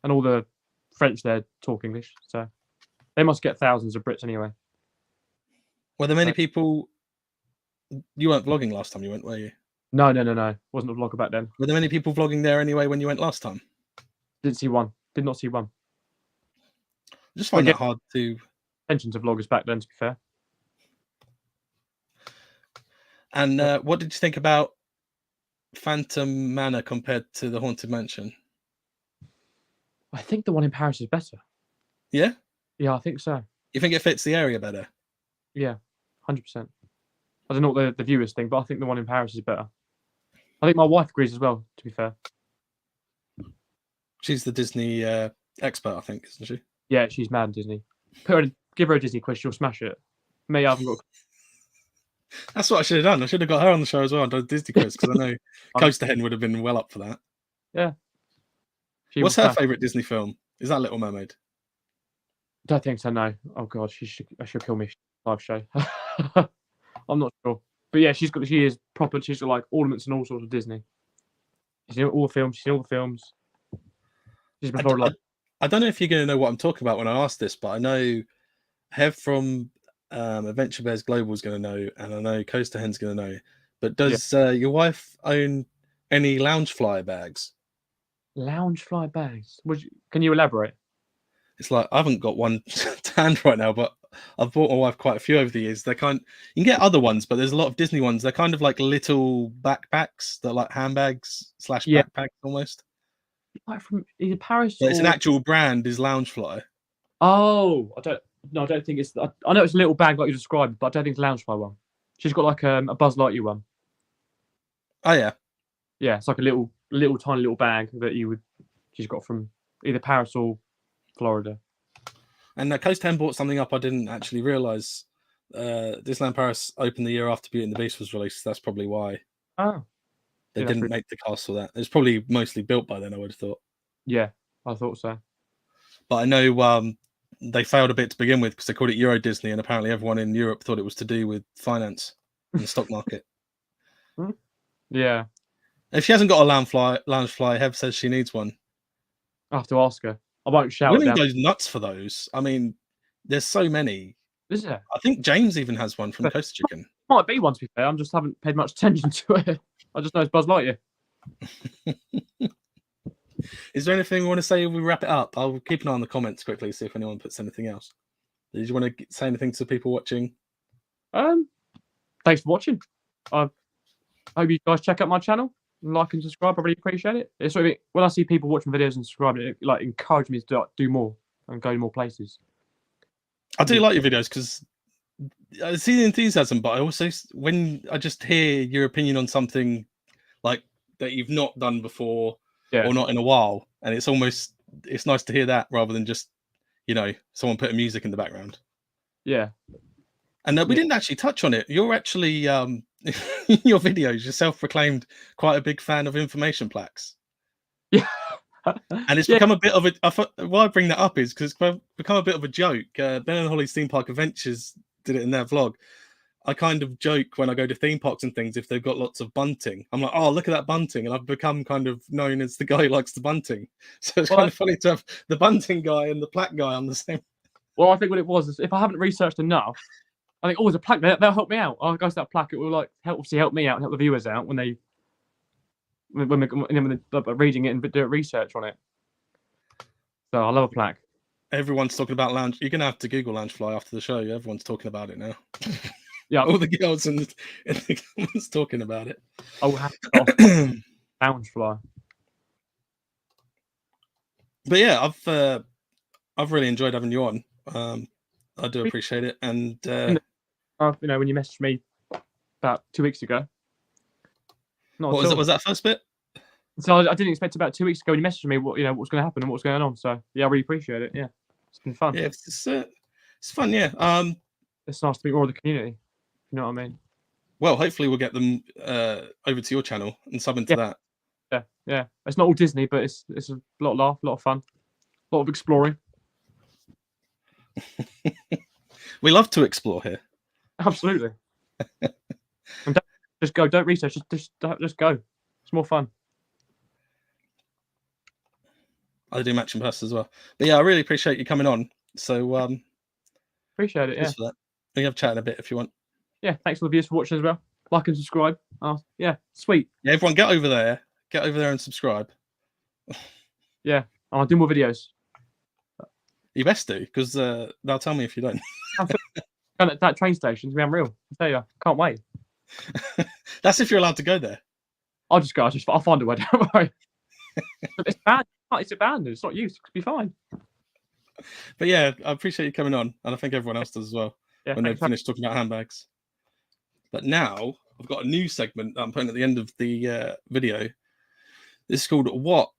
and all the French there talk English. So they must get thousands of Brits anyway.
Were there many people? You weren't vlogging last time you went, were you?
No. Wasn't a vlogger back then.
Were there many people vlogging there anyway when you went last time?
Didn't see one. Did not see one.
I just find that hard to.
Attention to vloggers back then, to be fair.
And what did you think about Phantom Manor compared to the Haunted Mansion?
I think the one in Paris is better.
Yeah?
Yeah, I think so.
You think it fits the area better?
Yeah, 100%. I don't know what the viewers think, but I think the one in Paris is better. I think my wife agrees as well, to be fair.
She's the Disney expert, I think, isn't she?
Yeah, she's mad at Disney. Give her a Disney quiz, she'll smash it. Me, I haven't got.
That's what I should have done. I should have got her on the show as well and done a Disney quiz, because I know Coaster Hen would have been well up for that.
Yeah.
What's her favourite Disney film? Is that Little Mermaid?
Don't think so, no. Oh god, she'll kill me live show. I'm not sure. But yeah, she is proper. She's got like ornaments and all sorts of Disney. She's in all the films. She's before like.
I don't know if you're going to know what I'm talking about when I ask this, but I know Hev from Adventure Bears Global is going to know, and I know Coaster Hen's going to know. But does your wife own any Loungefly bags? Loungefly
bags? Can you elaborate?
It's like I haven't got one to hand right now, but I've bought my wife quite a few over the years. You can get other ones, but there's a lot of Disney ones. They're kind of like little backpacks. They're like handbags / backpacks almost.
Like from either Paris.
It's an actual brand. Is Loungefly.
Oh, I don't think it's. I know it's a little bag like you described, but I don't think it's Loungefly one. She's got like a Buzz Lightyear one.
Oh yeah.
Yeah, it's like a little tiny little bag that she's got from either Paris or Florida.
And Coast 10 brought something up I didn't actually realise. Disneyland Paris opened the year after Beauty and the Beast was released. That's probably why
Oh,
they
yeah, that's
didn't make the castle that. It's probably mostly built by then, I would have thought.
yeah, I thought so.
But I know they failed a bit to begin with because they called it Euro Disney, and apparently everyone in Europe thought it was to do with finance and the stock market.
Yeah,
If she hasn't got a lounge fly, Hev says she needs one.
I have to ask her. I won't shout
Women
down.
goes nuts for those. I mean, there's so many.
Is there?
I think James even has one from Coast Chicken.
Might be one, to be fair. I just haven't paid much attention to it. I just know it's Buzz Lightyear.
Is there anything we want to say when we wrap it up? I'll keep an eye on the comments quickly, see if anyone puts anything else. Did you want to say anything to people watching?
Thanks for watching. I hope you guys check out my channel, like and subscribe. I really appreciate it. It's sort of, when I see people watching videos and subscribing, it like encourages me to do more and go to more places.
I do like your videos because I see the enthusiasm, but I also, when I just hear your opinion on something like that you've not done before or not in a while, and it's nice to hear that rather than just, someone putting music in the background.
Yeah.
And we didn't actually touch on it. You're actually, in your videos, you're self-proclaimed quite a big fan of information plaques.
Yeah.
And it's become a bit of why I bring that up is because it's become a bit of a joke. Ben and Holly's Theme Park Adventures did it in their vlog. I kind of joke when I go to theme parks and things, if they've got lots of bunting, I'm like, oh, look at that bunting. And I've become kind of known as the guy who likes the bunting. So it's kind of funny to have the bunting guy and the plaque guy on the same.
Well, I think what it was is if I haven't researched enough, I think, there's a plaque there. That'll help me out. I'll go to that plaque. It will help me out and help the viewers out when they're reading it and do research on it. So I love a plaque.
Everyone's talking about lounge. You're gonna have to Google Loungefly after the show. Everyone's talking about it now.
Yeah,
all the girls in the comments talking about it.
I will have to Loungefly.
But yeah, I've really enjoyed having you on. I do appreciate it. And
when you messaged me about 2 weeks ago.
Was that first bit?
So I didn't expect about 2 weeks ago when you messaged me what's going to happen and what's going on. So yeah, I really appreciate it. Yeah, it's been fun.
Yeah, it's fun. Yeah.
It's nice to meet more of the community. You know what I mean?
Well, hopefully we'll get them over to your channel and sub into that.
Yeah. It's not all Disney, but it's a lot of laugh, a lot of fun, a lot of exploring.
We love to explore here.
Absolutely. And just go. Don't research. Just go. It's more fun.
I do matching pass as well. But yeah, I really appreciate you coming on. So
appreciate it. Yeah.
For that. We have chat in a bit if you want.
Yeah. Thanks for the viewers for watching as well. Like and subscribe. Yeah. Sweet.
Yeah. Everyone, get over there. Get over there and subscribe.
Yeah. I'll do more videos.
You best do, because they'll tell me if you don't.
At that train station to be unreal. I tell you, can't wait.
That's if you're allowed to go there.
I'll just go. I'll find a way. Don't worry. It's bad. It's abandoned. It's not used. It'll be fine.
But yeah, I appreciate you coming on, and I think everyone else does as well.
Yeah,
when they've finished talking about handbags. But now I've got a new segment that I'm putting at the end of the video. This is called What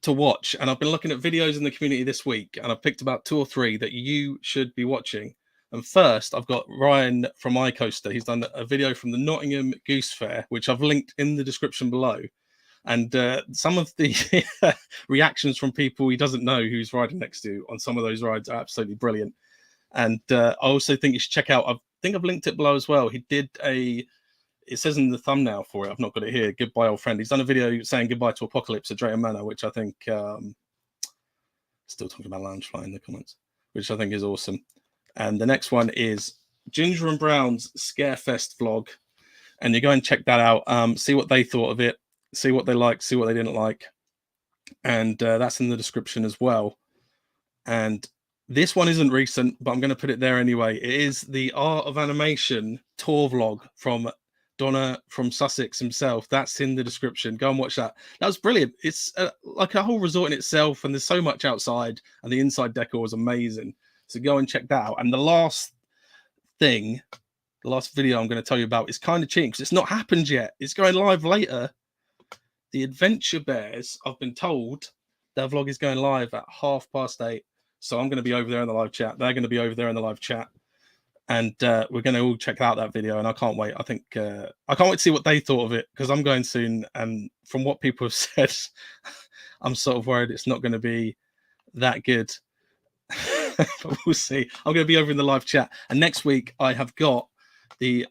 to Watch, and I've been looking at videos in the community this week, and I've picked about 2 or 3 that you should be watching. And first, I've got Ryan from iCoaster. He's done a video from the Nottingham Goose Fair, which I've linked in the description below. And some of the reactions from people he doesn't know who's riding next to on some of those rides are absolutely brilliant. And I also think you should check out, I think I've linked it below as well. He did it says in the thumbnail for it, I've not got it here, Goodbye Old Friend. He's done a video saying goodbye to Apocalypse at Drayton Manor, which I think, still talking about Loungefly in the comments, which I think is awesome. And the next one is Ginger and Brown's Scarefest vlog. And you go and check that out, see what they thought of it, see what they liked, see what they didn't like. And that's in the description as well. And this one isn't recent, but I'm going to put it there anyway. It is the Art of Animation tour vlog from Donna from Sussex himself. That's in the description. Go and watch that. That was brilliant. It's like a whole resort in itself, and there's so much outside, and the inside decor is amazing. So go and check that out. And the last video I'm going to tell you about is kind of cheating because it's not happened yet. It's going live later. The Adventure Bears, I've been told their vlog is going live at 8:30. So I'm going to be over there in the live chat. They're going to be over there in the live chat. and we're going to all check out that video, and I can't wait. I think I can't wait to see what they thought of it, because I'm going soon, and from what people have said, I'm sort of worried it's not going to be that good. But we'll see. I'm going to be over in the live chat, and next week I have got the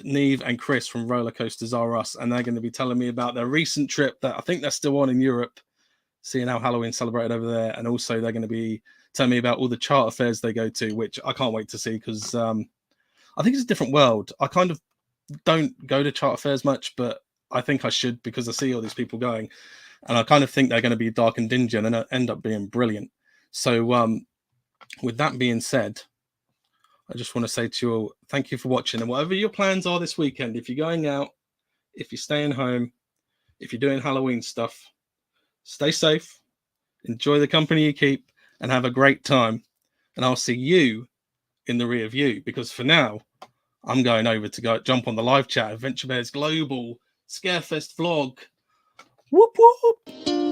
Neve and Chris from Roller Coasters R Us, and they're going to be telling me about their recent trip that I think they're still on in Europe, seeing how Halloween's celebrated over there, and also they're going to be telling me about all the charter fairs they go to, which I can't wait to see, because I think it's a different world. I kind of don't go to charter fairs much, but I think I should, because I see all these people going, and I kind of think they're going to be dark and dingy and then end up being brilliant. So with that being said, I just want to say to you all, thank you for watching, and whatever your plans are this weekend, if you're going out, if you're staying home, if you're doing Halloween stuff, stay safe, enjoy the company you keep, and have a great time. And I'll see you in the rear view, because for now, I'm going over to go jump on the live chat, Adventure Bears Global Scarefest vlog. Whoop, whoop.